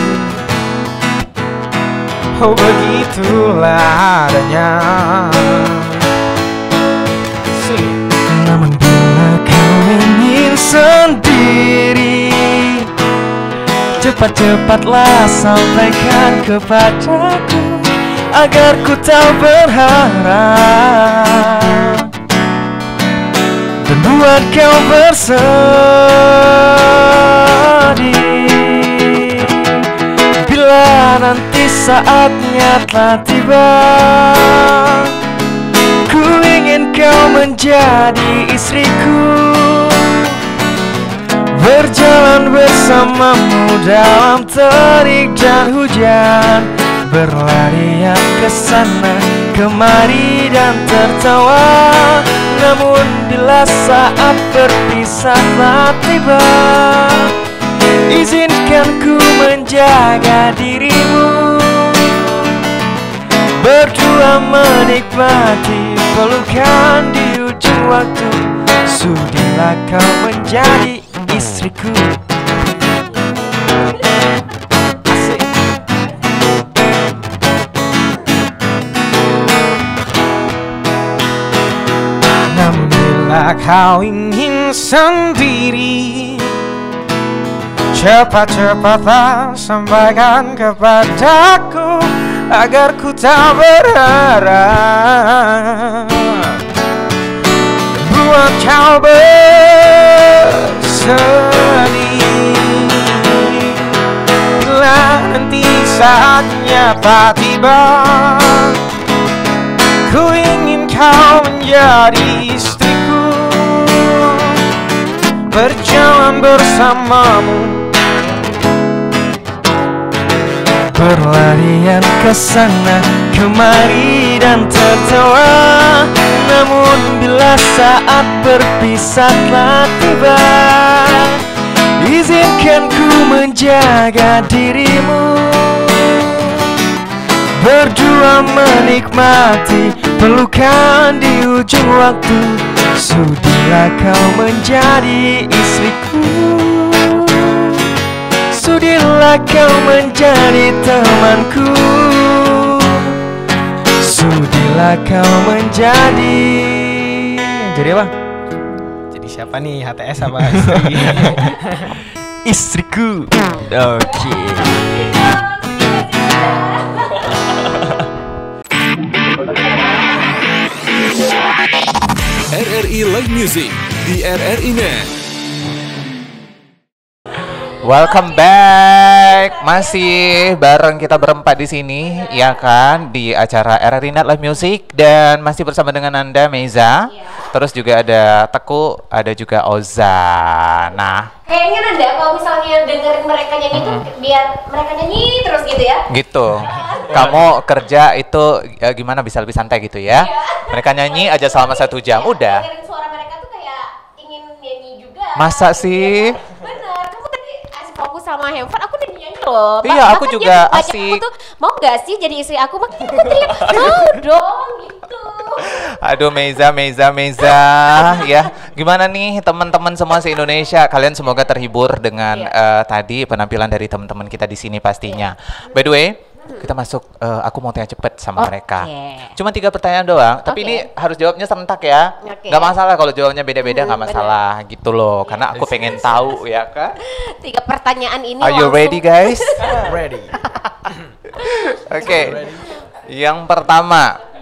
oh begitulah adanya. Namun bila kau ingin sendiri, cepat-cepatlah sampaikan kepadaku agar ku tak berharap dan buat kau bersedih. Bila nanti saatnya telah tiba, ku ingin kau menjadi istriku, berjalan bersamamu dalam terik dan hujan, berlarian ke sana kemari dan tertawa. Namun bila saat berpisah telah tiba, izinkan ku menjaga dirimu, berdua menikmati pelukan di ujung waktu. Sudilah kau menjadi istriku. Asik. Namun bila kau ingin sendiri, cepat-cepatlah sampaikan kepadaku agar ku tak berharap buat kau bersedih. Bila nanti saatnya tak tiba, ku ingin kau menjadi istriku, berjalan bersamamu, berlarian ke sana kemari dan tertawa. Namun bila saat berpisah telah tiba, izinkan ku menjaga dirimu, berdua menikmati pelukan di ujung waktu. Sudilah kau menjadi istriku, sudilah kau menjadi temanku, sudilah kau menjadi apa? Jadi siapa nih, HTS apa istri? Istriku. Oke. RRI Live Music di RRI Net. Welcome back. Masih bareng kita berempat di sini, ya kan, di acara RRI Net Live Music, dan masih bersama dengan Anda Meiza. Terus juga ada Teku, ada juga Oza. Nah, Kayaknya Nanda kalau misalnya dengerin mereka nyanyi tuh biar mereka nyanyi terus gitu ya. gitu. Kamu kerja itu gimana bisa lebih santai gitu ya? Mereka nyanyi aja selama 1 jam, udah. Dengerin suara mereka tuh kayak ingin nyanyi juga. Masa sih? Bener, kamu tadi asik fokus sama handphone, aku udah nyanyi loh. Iya, aku Bahkan juga dia ngajak asik. Aku tuh, mau gak sih jadi istri aku? Makanya aku teriak, mau dong gitu. Aduh, Meiza ya. Gimana nih teman-teman semua se-Indonesia? Kalian semoga terhibur dengan tadi penampilan dari teman-teman kita di sini pastinya. By the way, kita masuk, aku mau tanya cepet sama mereka. Cuma 3 pertanyaan doang, tapi ini harus jawabnya serentak ya. Gak masalah kalau jawabnya beda-beda, gak masalah gitu loh. Karena aku pengen tahu ya kan. 3 pertanyaan ini Are you langsung. ready guys? Ready. Oke. Yang pertama.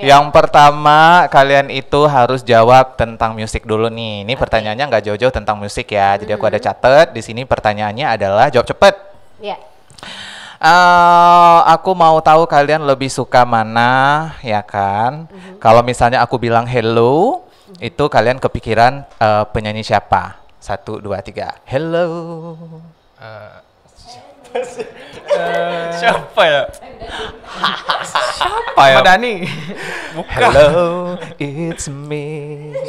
Yang pertama kalian itu harus jawab tentang musik dulu nih. Ini pertanyaannya nggak jauh-jauh tentang musik ya. Jadi aku ada catet di sini, pertanyaannya adalah jawab cepet. Ya. Aku mau tahu kalian lebih suka mana, ya kan? Kalau misalnya aku bilang hello, itu kalian kepikiran penyanyi siapa? 1, 2, 3. Hello. Siapa ya? Siapa ya? Madani. Hello, it's me.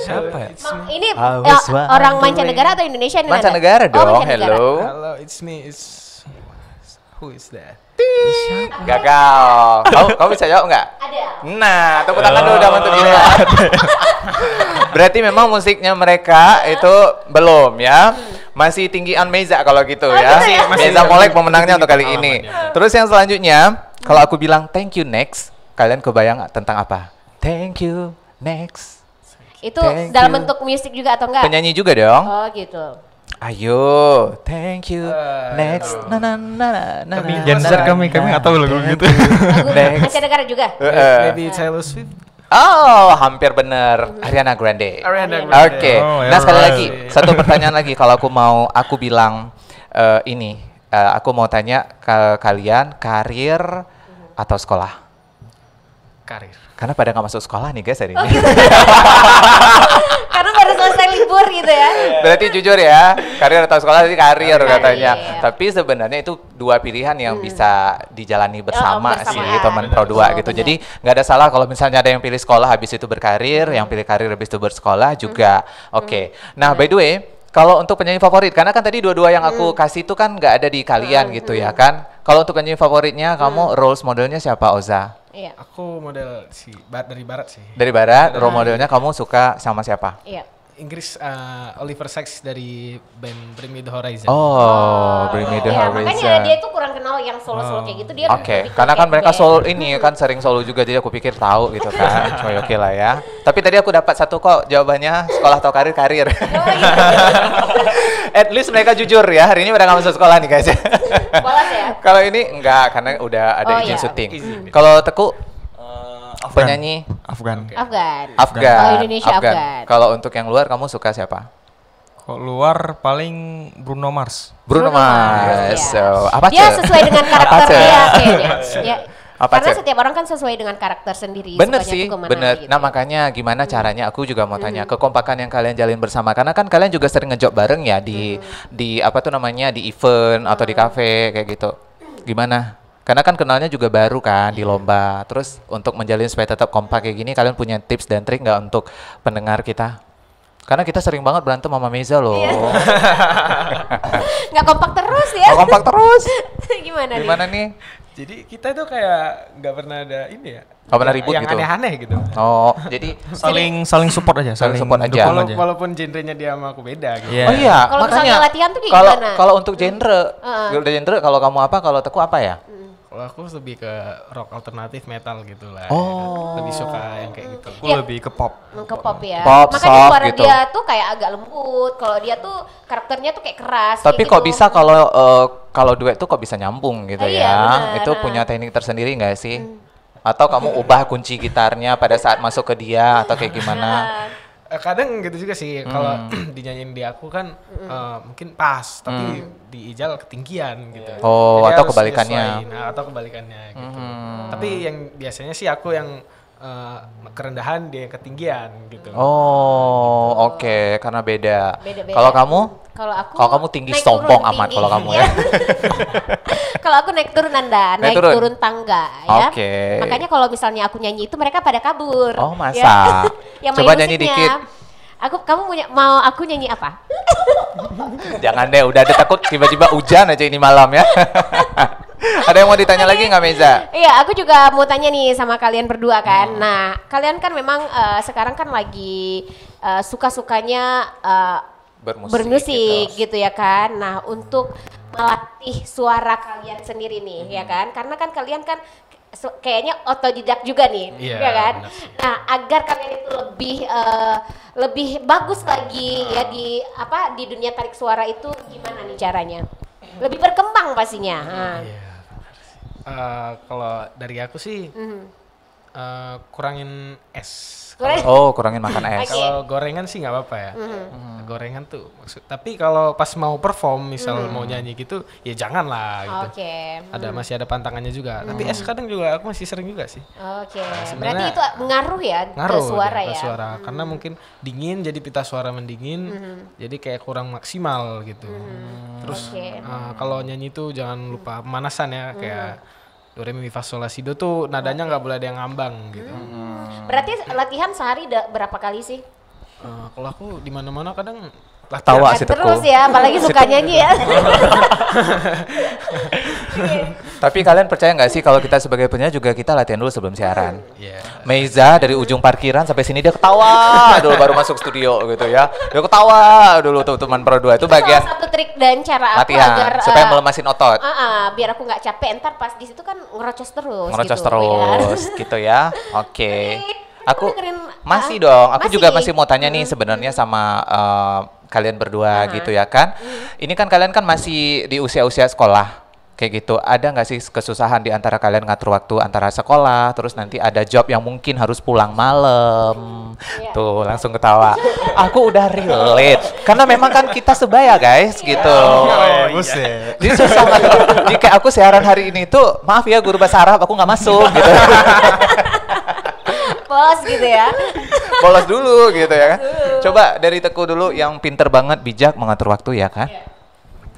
Siapa ya? Ini I was orang wondering. mancanegara atau Indonesia nih? Nanda? Mancanegara Oh, dong. mancanegara. Hello. Hello, it's me. Who is that? Gagal. Kau bisa jawab nggak? Ada. Nah, tepuk tangan dulu udah untuk kita. Berarti memang musiknya mereka itu belum ya. Masih tinggian Meiza kalau gitu ya. Meiza Molek pemenangnya untuk kali ini. Terus yang selanjutnya, kalau aku bilang thank you next, kalian kebayang nggak tentang apa? Thank you next. Itu Thank dalam you. bentuk musik juga atau enggak? Penyanyi juga dong. Oh gitu. Ayo, thank you next. Na na na na. Kami Genzer kami nggak tahu lagu gitu. Lagu Next. mancanegara juga. Maybe Taylor Swift. Oh, hampir bener. Ariana Grande. Ariana Grande. Oke. Oh, Nah, sekali alright. lagi, satu pertanyaan lagi. Kalau aku bilang ini, aku mau tanya ke kalian, karir atau sekolah? Karir. Karena pada nggak masuk sekolah nih guys hari ini. Karena baru selesai libur gitu ya. Berarti jujur ya, karir atau sekolah sih karir katanya. Karir. Tapi sebenarnya itu 2 pilihan yang bisa dijalani bersama bersamaan. sih teman Pro 2 gitu. Benar. Jadi nggak ada salah kalau misalnya ada yang pilih sekolah habis itu berkarir, yang pilih karir habis itu bersekolah juga. Oke. Nah, by the way, kalau untuk penyanyi favorit, karena kan tadi dua-dua yang aku kasih itu kan nggak ada di kalian gitu ya kan. Kalau untuk penyanyi favoritnya, kamu roles modelnya siapa, Oza? Iya. Aku model dari barat sih. Dari barat, role modelnya kamu suka sama siapa? Iya. Inggris Oliver Sykes dari band Bring Me The Horizon. Oh, Bring Me The Iya, makanya Horizon. dia tuh kurang kenal yang solo-solo kayak gitu. Dia Oke, lebih ke karena kan kayak mereka band. solo ini kan sering solo juga, jadi aku pikir tahu gitu kan. Cuma oke lah ya. Tapi tadi aku dapat satu kok jawabannya, sekolah atau karir? Karir. At least mereka jujur ya, hari ini pada nggak masuk sekolah nih guys. Bolas ya? Kalau ini enggak, karena udah ada Oh, izin iya. syuting. Kalau Teku, penyanyi Afgan. Afgan. Afgan. Oh, Indonesia Afgan. Kalau untuk yang luar kamu suka siapa? Kok luar paling Bruno Mars. Bruno Mars. iya. So, apa Dia Ce? sesuai dengan karakter Apa Ce? dia kayaknya. Ya. Apa Karena Ce? setiap orang kan sesuai dengan karakter sendiri. Bener sukanya sih, tuh kemana bener. gitu. Nah makanya gimana caranya? Aku juga mau tanya kekompakan yang kalian jalin bersama. Karena kan kalian juga sering ngejob bareng ya di apa tuh namanya di event atau di cafe kayak gitu. Gimana Karena kan kenalnya juga baru kan di lomba. Terus untuk menjalin supaya tetap kompak kayak gini, kalian punya tips dan trik nggak untuk pendengar kita? Karena kita sering banget berantem sama Meza loh. Nggak kompak terus ya? Oh, kompak terus. Gimana nih? Jadi kita tuh kayak nggak pernah ada ini ya. Nggak pernah ribut yang gitu? aneh-aneh gitu. Oh, jadi Saling support aja, Saling support aja. dukung aja. Walaupun genrenya dia sama aku beda gitu. Iya. Oh iya, Kalau makanya misalnya latihan tuh kayak kalau gimana? kalau untuk genre kalau kamu apa, kalau Teku apa ya? Kalau aku lebih ke rock alternatif metal gitu lah. Oh. Lebih suka yang kayak gitu. Aku Iya. lebih ke pop. Ke pop ya. Pop, Makanya soft suara gitu. dia tuh kayak agak lembut. Kalau dia tuh karakternya tuh kayak keras. Tapi kayak kok gitu. bisa kalau duet tuh kok bisa nyambung gitu Iya, ya? benar. Itu punya teknik tersendiri nggak sih? Atau kamu ubah kunci gitarnya pada saat masuk ke dia atau kayak gimana? Kadang gitu juga sih kalau dinyanyiin di aku kan mungkin pas tapi di Ijal ketinggian gitu. Oh, Jadi atau harus kebalikannya. nyesuaiin, atau kebalikannya gitu. Tapi yang biasanya sih aku yang kerendahan, dia yang ketinggian gitu. Oh, oke, karena beda. Beda-beda. Kalau kamu? Kalau kamu tinggi naik sombong turun amat tinggi. kalau kamu ya. Kalau aku naik turun Nanda, Naik naik turun. turun tangga ya. Oke. Makanya kalau misalnya aku nyanyi itu mereka pada kabur. Oh, masa? Ya. Yang main Coba nyanyi musiknya. dikit. Kamu mau aku nyanyi apa? Jangan deh, udah ada takut tiba-tiba hujan aja ini malam ya. Ada yang mau ditanya lagi nggak Meza? Iya, aku juga mau tanya nih sama kalian berdua kan. Nah, kalian kan memang sekarang kan lagi suka-sukanya bermusik gitu ya kan. Nah, untuk melatih suara kalian sendiri nih ya kan. Karena kan kalian kan kayaknya otodidak juga nih, Iya, ya kan? benar sih. Nah, agar kalian itu lebih bagus lagi ya di dunia tarik suara itu gimana nih caranya? Lebih berkembang pastinya. Nah. Iya. Kalau dari aku sih kurangin es. Oh, kurangin makan es. Oke. Kalau gorengan sih nggak apa-apa ya. Gorengan tuh tapi kalau pas mau perform misal mau nyanyi gitu ya jangan lah gitu. Oke. Masih ada pantangannya juga. Tapi es kadang juga aku masih sering juga sih. Oke. sebenarnya Berarti itu ngaruh ya Ngaruh ke suara dia ke ya. suara karena mungkin dingin jadi pita suara mendingin. Jadi kayak kurang maksimal gitu. Terus Oke. kalau nyanyi tuh jangan lupa pemanasan ya kayak do re mi fa sol la si do tuh nadanya nggak boleh ada yang ngambang gitu. Berarti latihan sehari berapa kali sih? Kalau aku di mana-mana kadang Tawa Nah, si Teku. terus ya, apalagi suka nyanyi ya. Tapi kalian percaya nggak sih kalau kita sebagai penyanyi juga kita latihan dulu sebelum siaran? Iya. Meza dari ujung parkiran sampai sini dia ketawa dulu baru masuk studio gitu ya. Dia ketawa dulu tuh teman Pro 2 itu bagian Salah satu trik dan cara aku latihan agar supaya melemasin otot. biar aku nggak capek, ntar pas di situ kan ngerocos terus. Ngerocos gitu, terus ya. gitu ya. Oke. Aku dengerin, masih dong. Aku masih? juga masih mau tanya nih sebenarnya sama kalian berdua gitu ya kan. Ini kan kalian kan masih di usia-usia sekolah. Kayak gitu, ada nggak sih kesusahan di antara kalian ngatur waktu antara sekolah, terus nanti ada job yang mungkin harus pulang malam. Iya. Tuh, langsung ketawa. Aku udah relate, karena memang kan kita sebaya guys, gitu. Buset. Jadi susah ngatur. Jika aku siaran hari ini tuh, maaf ya guru bahasa Arab, aku nggak masuk gitu. Polos gitu ya. Bolos dulu gitu ya kan. Coba dari Teku dulu yang pinter banget, bijak mengatur waktu ya kan.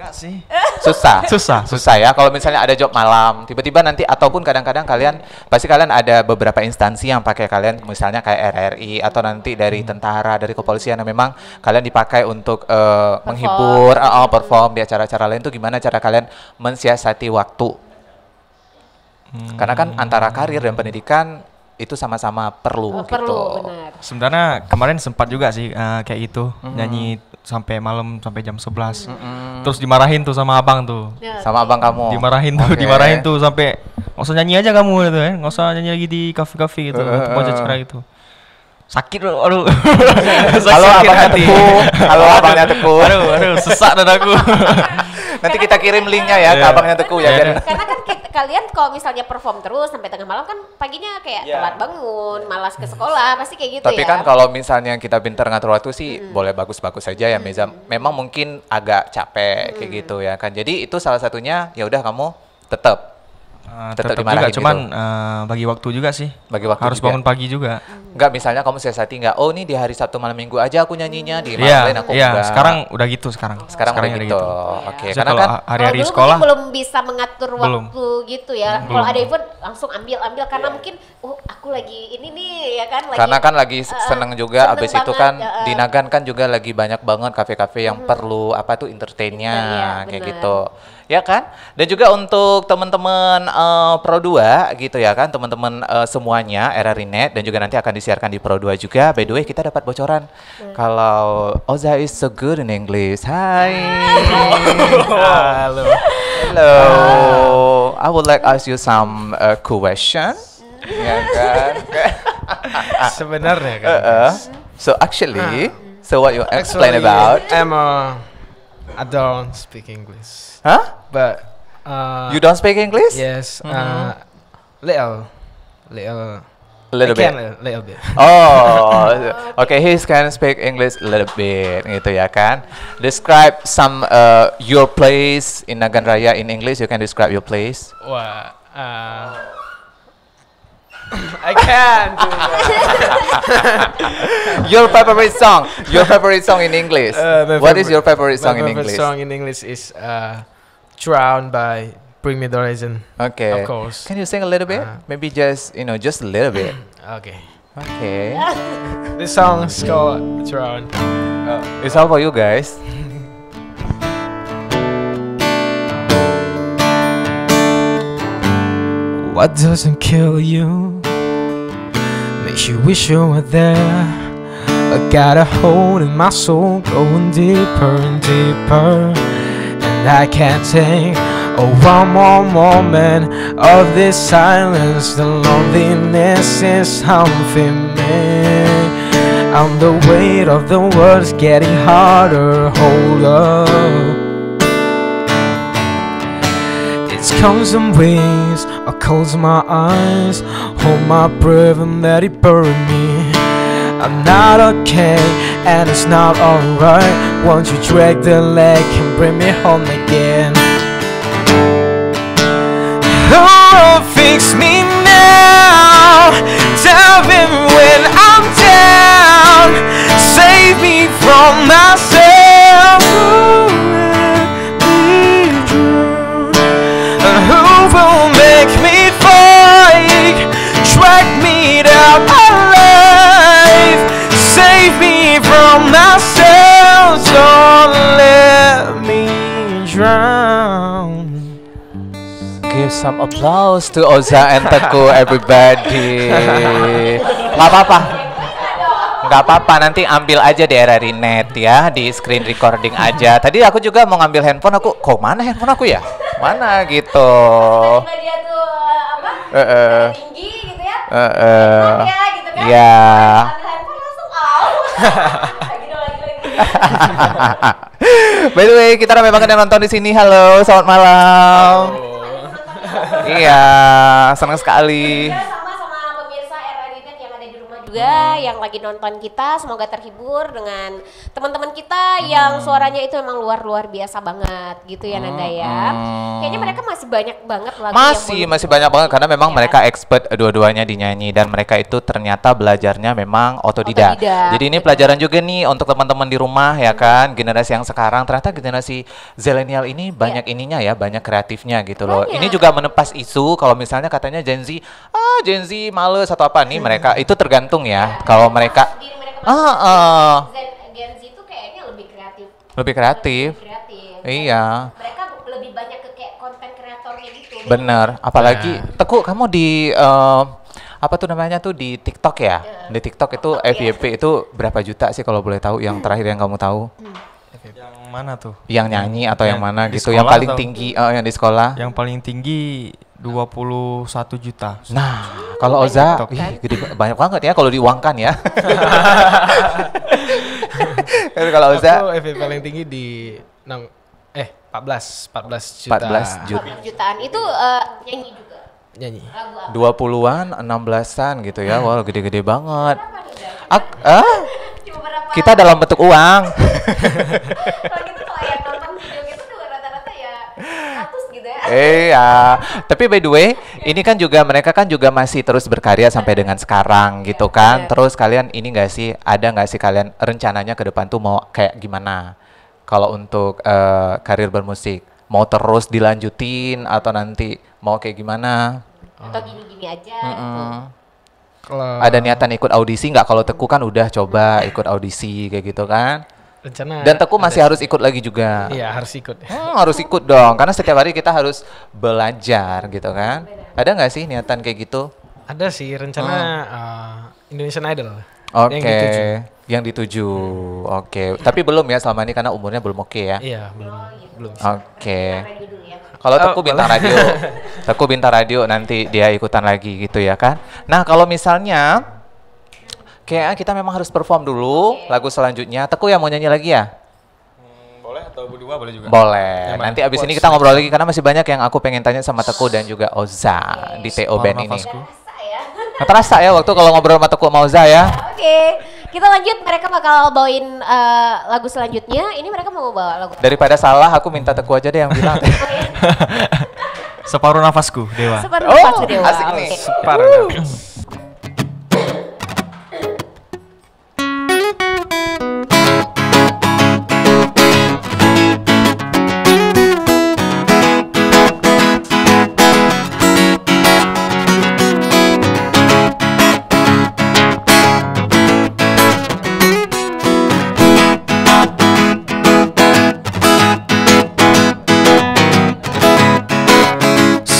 Enggak sih. Susah. Susah. Ya kalau misalnya ada job malam tiba-tiba nanti ataupun kadang-kadang kalian pasti kalian ada beberapa instansi yang pakai kalian misalnya kayak RRI atau nanti dari tentara dari kepolisian yang memang kalian dipakai untuk menghibur perform di acara-acara lain tuh gimana cara kalian mensiasati waktu karena kan antara karir dan pendidikan itu sama-sama perlu gitu. Perlu, benar. Sebenarnya kemarin sempat juga sih kayak gitu nyanyi sampai malam sampai jam 11. Terus dimarahin tuh sama abang tuh. Ya. Sama abang kamu. Dimarahin tuh sampai nggak usah nyanyi aja kamu gitu ya. Nggak usah nyanyi lagi di kafe-kafe gitu. Tempat acara gitu. Sakit loh, aduh. Halo abangnya Teku. Halo abangnya Teku. Aduh, sesak dadaku. Nanti kita kirim linknya ya ke abangnya Teku ya. biar- Karena kan kalian kalau misalnya perform terus sampai tengah malam kan paginya kayak telat bangun, malas ke sekolah, pasti kayak gitu Tapi ya. kan kalau misalnya kita pinter ngatur waktu sih boleh bagus-bagus saja ya Meza. Memang mungkin agak capek kayak gitu ya kan. Jadi itu salah satunya ya udah kamu tetap Tetap Tetap dimarahin juga, cuman gitu. bagi waktu juga sih. Bagi waktu Harus juga. bangun pagi juga. Enggak, misalnya kamu siasati nggak, oh ini di hari Sabtu malam Minggu aja aku nyanyinya, di malam Iya, lain aku iya. enggak. Sekarang udah gitu sekarang. Sekarang udah gitu. Oke, Maksudnya karena kalau kan hari-hari Kalau dulu sekolah mungkin belum bisa mengatur Belum. waktu gitu ya. Kalau ada event langsung ambil karena mungkin aku lagi ini nih ya kan lagi. karena kan lagi seneng juga, seneng abis itu banget, kan ya, di Nagan kan juga lagi banyak banget kafe-kafe yang perlu apa tuh entertainnya Iya, kayak benar. gitu, ya kan? Dan juga untuk teman-teman Pro 2 gitu ya kan, teman-teman semuanya RRI.net dan juga nanti akan disiarkan di Pro 2 juga. By the way, kita dapat bocoran kalau Oza is so good in English. Hai. Halo. Hello. I would like ask you some question. Ya kan? Sebenarnya kan. So actually, so what you explain Actually, about? I don't speak English, Huh? but You don't speak English? yes, little, A little I bit. can little bit. Oh, okay. He can speak English a little bit, gitu ya kan? Describe some your place in Nagan Raya in English. You can describe your place. Wah, I can't do that. Your favorite song. Your favorite song in English. What is your favorite song in My favorite English? song in English is "Drowned" by Bring Me the Horizon. Okay. Of course. Can you sing a little bit? Maybe just just a little bit. Okay. Okay. This song is called "Drowned." It's all for you guys. What doesn't kill you makes you wish you were there. I got a hold in my soul, going deeper and deeper, and I can't take one more moment of this silence. The loneliness is haunting me, and the weight of the world's getting harder. Hold up. It comes in waves, I close my eyes, hold my breath and let it bury me. I'm not okay, and it's not alright. Won't you drag the leg and bring me home again? Oh, fix me now, tell me when I'm down, save me from myself. Who will make me fight? Track me down alive. Save me from myself. Don't let me drown. Give some applause to Oza and Teguh, everybody. Gak apa-apa. Gak apa-apa, nanti ambil aja di RRI.net ya, di screen recording aja. Tadi aku juga mau ngambil handphone aku, kok mana handphone aku ya? Mana gitu. Tiba-tiba dia tuh tinggi gitu ya. Ya gitu kan. Iya. Ambil handphone langsung lagi. By the way, kita ramai banget yang nonton di sini. Halo, selamat malam. Iya, senang sekali. Ya, sama pemirsa RRI.net yang ada di rumah juga yang lagi nonton kita, semoga terhibur dengan teman-teman kita yang suaranya itu memang luar biasa banget gitu ya Nanda ya. Kayaknya mereka masih banyak banget lagu Masih banyak banget karena memang mereka expert dua-duanya di nyanyi dan mereka itu ternyata belajarnya memang otodidak. Jadi ini pelajaran juga nih untuk teman-teman di rumah ya kan, generasi yang sekarang ternyata generasi zilenial ini banyak ininya ya, banyak kreatifnya gitu loh. Banyak. Ini juga menepas isu kalau misalnya katanya Gen Z males atau apa nih, mereka itu tergantung ya. Kalau mereka Gen Z itu kayaknya lebih kreatif. lebih kreatif. Iya. Mereka lebih banyak ke kayak konten kreatornya gitu. Bener, apalagi Teguh kamu di apa tuh namanya tuh di TikTok ya? Di TikTok itu FYP itu berapa juta sih kalau boleh tahu yang terakhir yang kamu tahu? yang mana tuh? Yang nyanyi atau yang mana di gitu? Yang sekolah paling atau- tinggi yang di sekolah? Yang paling tinggi 21 juta. Nah, kalau Oza, gede banyak banget ya kalau diuangkan ya. Kalau Oza Aku FV paling tinggi di 14 juta. 14 juta. Jutaan itu nyanyi juga. Nyanyi. Lagu apa? 20-an, 16-an gitu ya. Wah, gede-gede banget. Cuma berapa? Kita dalam bentuk uang. Kalau gitu kalau yang nonton video gitu tuh rata-rata ya 100 gitu ya. Iya. Tapi by the way, ini kan juga mereka kan juga masih terus berkarya sampai dengan sekarang gitu kan. Terus kalian ini nggak sih, ada nggak sih kalian rencananya ke depan tuh mau kayak gimana? Kalau untuk karir bermusik, mau terus dilanjutin atau nanti mau kayak gimana? Atau gini-gini aja gitu. Kalau Ada niatan ikut audisi nggak? Kalau Teku kan udah coba ikut audisi kayak gitu kan. rencana Dan Teku masih harus ikut lagi juga. iya harus ikut. Harus ikut dong, karena setiap hari kita harus belajar gitu kan. Ada nggak sih niatan kayak gitu? Ada sih rencana Indonesian Idol. Oke, Yang dituju. yang dituju. Oke, tapi belum ya selama ini karena umurnya belum oke ya. Iya, belum. Oke. Radio dulu ya. Kalau Teku bintang radio, Teku bintang radio nanti dia ikutan lagi gitu ya kan. Nah kalau misalnya kayak kita memang harus perform dulu lagu selanjutnya. Teku yang mau nyanyi lagi ya? Boleh atau berdua boleh juga. Boleh. Yang mana? Nanti abis ini kita ngobrol lagi karena masih banyak yang aku pengen tanya sama Teku dan juga Oza di TO Band ini. nafasku. Rasa ya. Nggak terasa ya waktu kalau ngobrol sama Teku sama Oza ya. Oke, kita lanjut. Mereka bakal bawain lagu selanjutnya. Ini mereka mau bawa lagu. Daripada salah aku minta Teku aja deh yang bilang. Separuh nafasku, Dewa. Seperti Oh, Pak Sudewa. asik nih. Oke. Parah.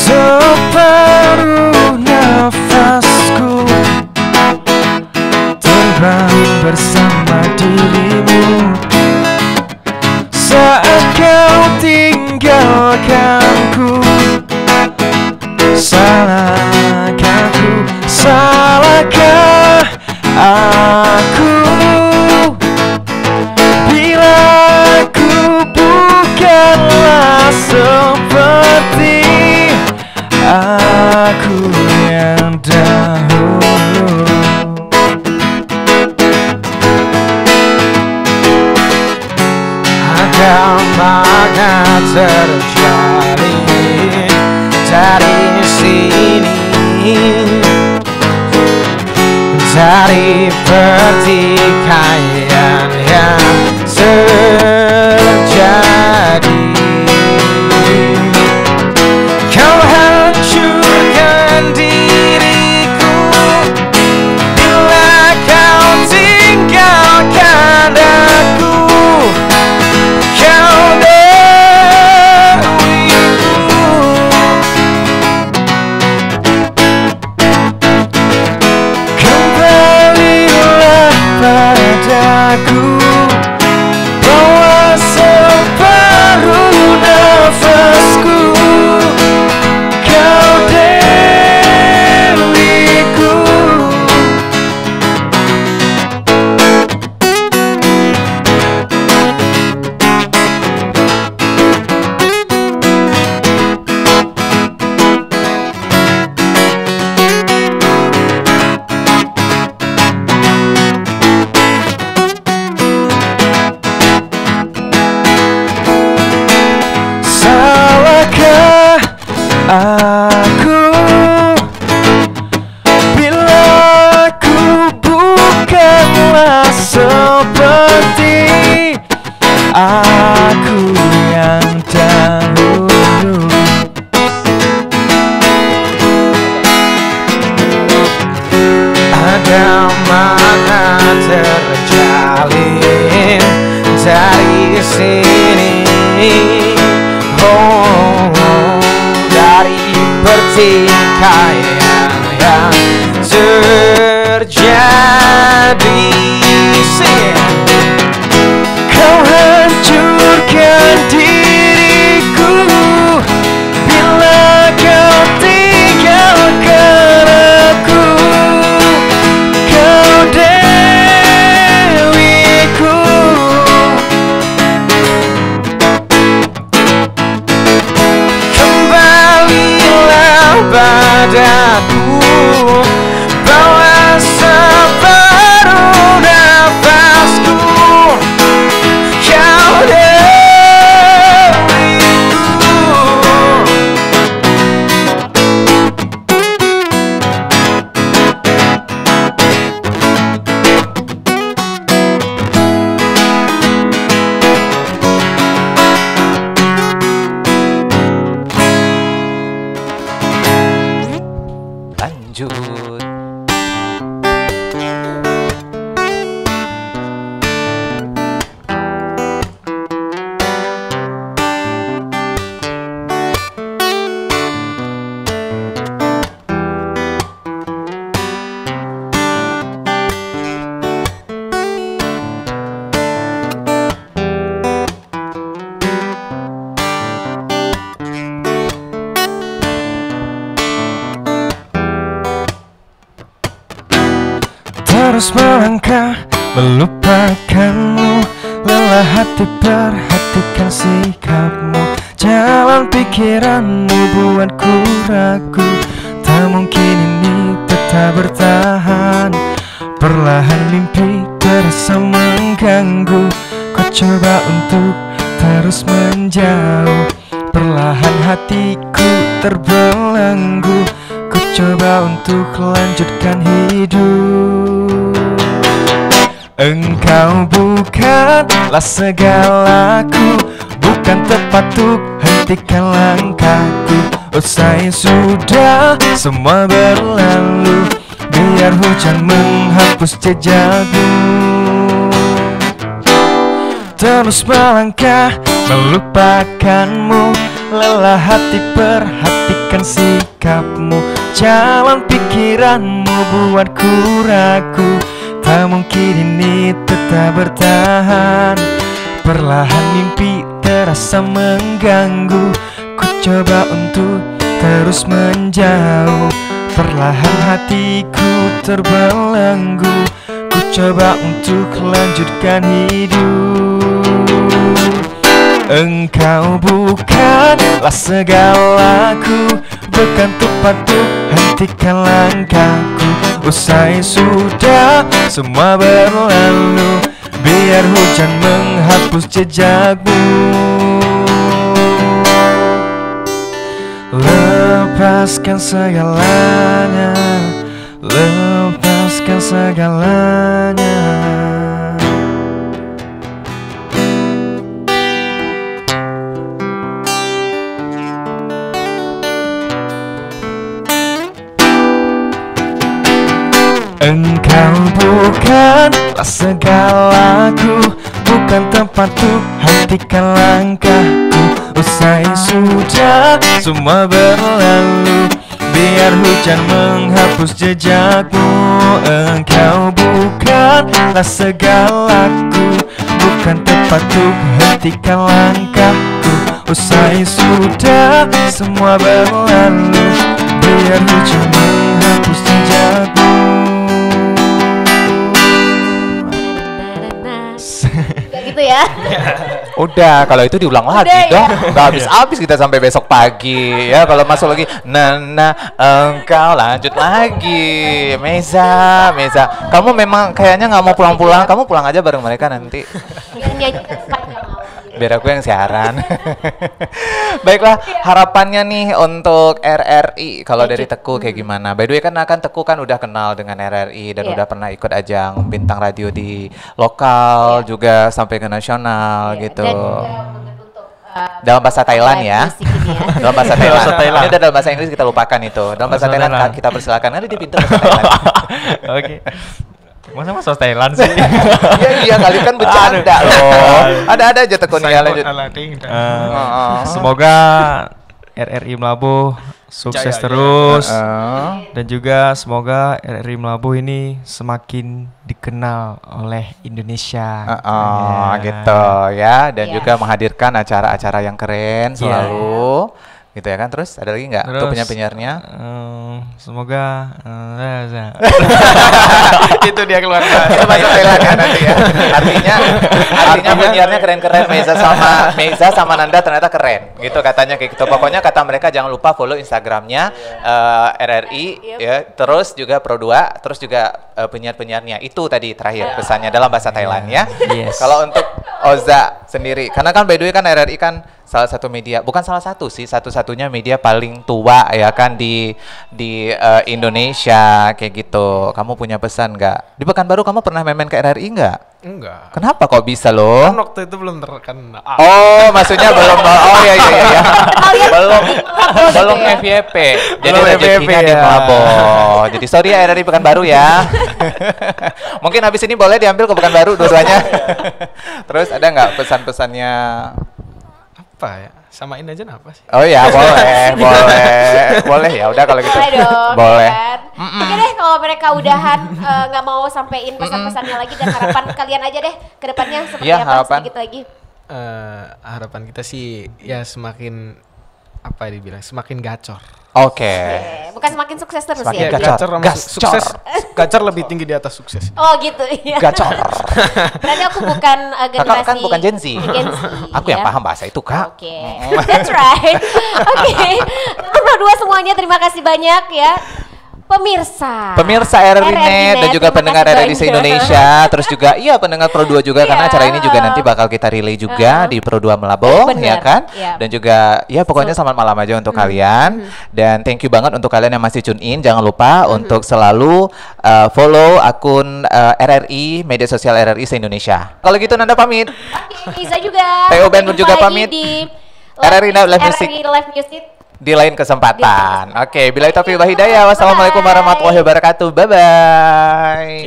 Separuh nafasku terbang bersama dirimu saat kau tinggalkanku. Salahkah ku, salahkah aku bila ku bukanlah seperti aku yang dahulu. Ada makna terjalin dari sini, dari pertikaian yang terjadi. Kau hancurkan diriku bila kau tinggalkan aku. Kau dewiku, kembalilah padaku, bawa separuh nafasku. Kau dewiku, salahkah aku bila ku bukanlah seperti aku yang dahulu. Ada makna terjalin dari sini, dari pertikaian yang terjadi. Kau hancurkan diriku bila kau tinggalkan aku. Kau dewiku, kembalilah padaku, bawa separuh terus melangkah melupakanmu. Lelah hati perhatikan sikapmu. Jalan pikiranmu buatku ragu. Tak mungkin ini tetap bertahan. Perlahan mimpi terasa mengganggu. Kau coba untuk terus menjauh. Perlahan hatiku terbelenggu. Ku coba untuk lanjutkan hidup. Engkau bukanlah segalaku, bukan tempat untuk hentikan langkahku. Usai sudah semua berlalu, biar hujan menghapus jejakmu. Terus melangkah melupakanmu. Lelah hati perhatikan sikapmu. Jalan pikiranmu buatku ragu. Tak mungkin ini tetap bertahan. Perlahan mimpi terasa mengganggu. Ku coba untuk terus menjauh. Perlahan hatiku terbelenggu. Ku coba untuk lanjutkan hidup. Engkau bukanlah segalaku, bukan tempat untuk hentikan langkahku. Usai sudah semua berlalu, biar hujan menghapus jejakmu. Lepaskan segalanya, lepaskan segalanya. Engkau bukanlah segalaku, bukan tempat untuk hentikan langkahku. Usai sudah semua berlalu, biar hujan menghapus jejakmu. Engkau bukanlah segalaku, bukan tempat untuk hentikan langkahku. Usai sudah semua berlalu, biar hujan menghapus jejakmu. Gitu ya. Udah, kalau itu diulang lagi ya? dong. Gak habis-habis kita sampai besok pagi ya. Kalau masuk lagi, engkau lanjut lagi. Meza, kamu memang kayaknya nggak mau pulang-pulang. Kamu pulang aja bareng mereka nanti. Biar aku yang siaran. Baiklah, harapannya nih untuk RRI kalau dari Teku kayak gimana? By the way kan Teku kan udah kenal dengan RRI dan udah pernah ikut ajang bintang radio di lokal juga sampai ke nasional gitu. Dan juga untuk dalam bahasa Thailand ya. Dalam bahasa Thailand. Ini udah dalam bahasa Inggris kita lupakan itu. Dalam bahasa Thailand kita persilakan. Nanti dia pintar bahasa Thailand. Oke. Masa masuk Thailand sih? Iya kali kan bercanda loh. Ada aja tekun ya lanjut. Semoga RRI Melabuh sukses terus. Dan juga semoga RRI Melabuh ini semakin dikenal oleh Indonesia. Gitu ya. Dan juga menghadirkan acara-acara yang keren selalu. Gitu ya kan. Terus ada lagi nggak untuk penyiar-penyiarnya? Semoga Itu dia keluar. Itu bahasa Thailand ya nanti ya. Artinya penyiarnya keren-keren. Meza sama Nanda ternyata keren. Gitu katanya kayak gitu. Pokoknya kata mereka jangan lupa follow Instagramnya RRI ya. Terus juga Pro2, terus juga penyiar-penyiarnya. Itu tadi terakhir pesannya dalam bahasa Thailand ya. Kalau untuk Oza sendiri, karena kan by the way kan RRI kan salah satu media, bukan salah satu sih, satu-satunya media paling tua ya kan di Indonesia kayak gitu. Kamu punya pesan nggak? Di Pekanbaru kamu pernah main ke RRI nggak? Enggak. Kenapa kok bisa loh? Kan waktu itu belum terkenal. Oh, maksudnya belum. Oh iya. belum FYP. Jadi rezekinya di Melabuh. Jadi sorry ya RRI Pekanbaru ya. Mungkin habis ini boleh diambil ke Pekanbaru dua-duanya. Terus ada nggak pesan-pesannya? Apa ya? Samain aja apa sih? Oh ya boleh ya udah kalau gitu. Boleh. Oke deh kalau mereka udahan nggak mau sampein pesan-pesannya lagi dan harapan kalian aja deh ke depannya seperti apa harapan. sedikit lagi. Harapan kita sih ya semakin apa dibilang semakin gacor. Oke. Bukan semakin sukses terus Semakin ya. gacor. Gacor sama Gacor. sukses. Gacor lebih tinggi di atas sukses. Oh gitu ya. Gacor. Berarti aku bukan generasi Kakak kan bukan Gen Z. Gen Z, Aku yang ya. paham bahasa itu, Kak. Oke, that's right. Oke, berdua semuanya terima kasih banyak ya. Pemirsa RRI Net dan juga terima pendengar kasih RRI banyak. se-Indonesia, terus juga iya pendengar Pro 2 juga karena acara ini juga nanti bakal kita relay juga di Pro 2 Melabong, Bener, ya kan? iya. Dan juga ya pokoknya selamat malam aja untuk kalian dan thank you banget untuk kalian yang masih tune in. Jangan lupa untuk selalu follow akun RRI media sosial RRI se-Indonesia. Kalau gitu Nanda pamit. Oke, Iza juga. Theo Ben Sampai juga jumpa pamit. lagi di RRI Live Music. RRI Live Music. Di lain kesempatan. Oke, billahi taufiq wal hidayah. Wassalamualaikum warahmatullahi wabarakatuh. Bye bye.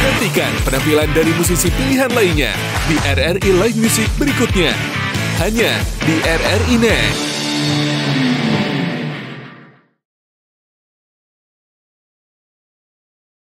Nantikan penampilan dari musisi pilihan lainnya di RRI Live Music berikutnya. Hanya di RRI Net.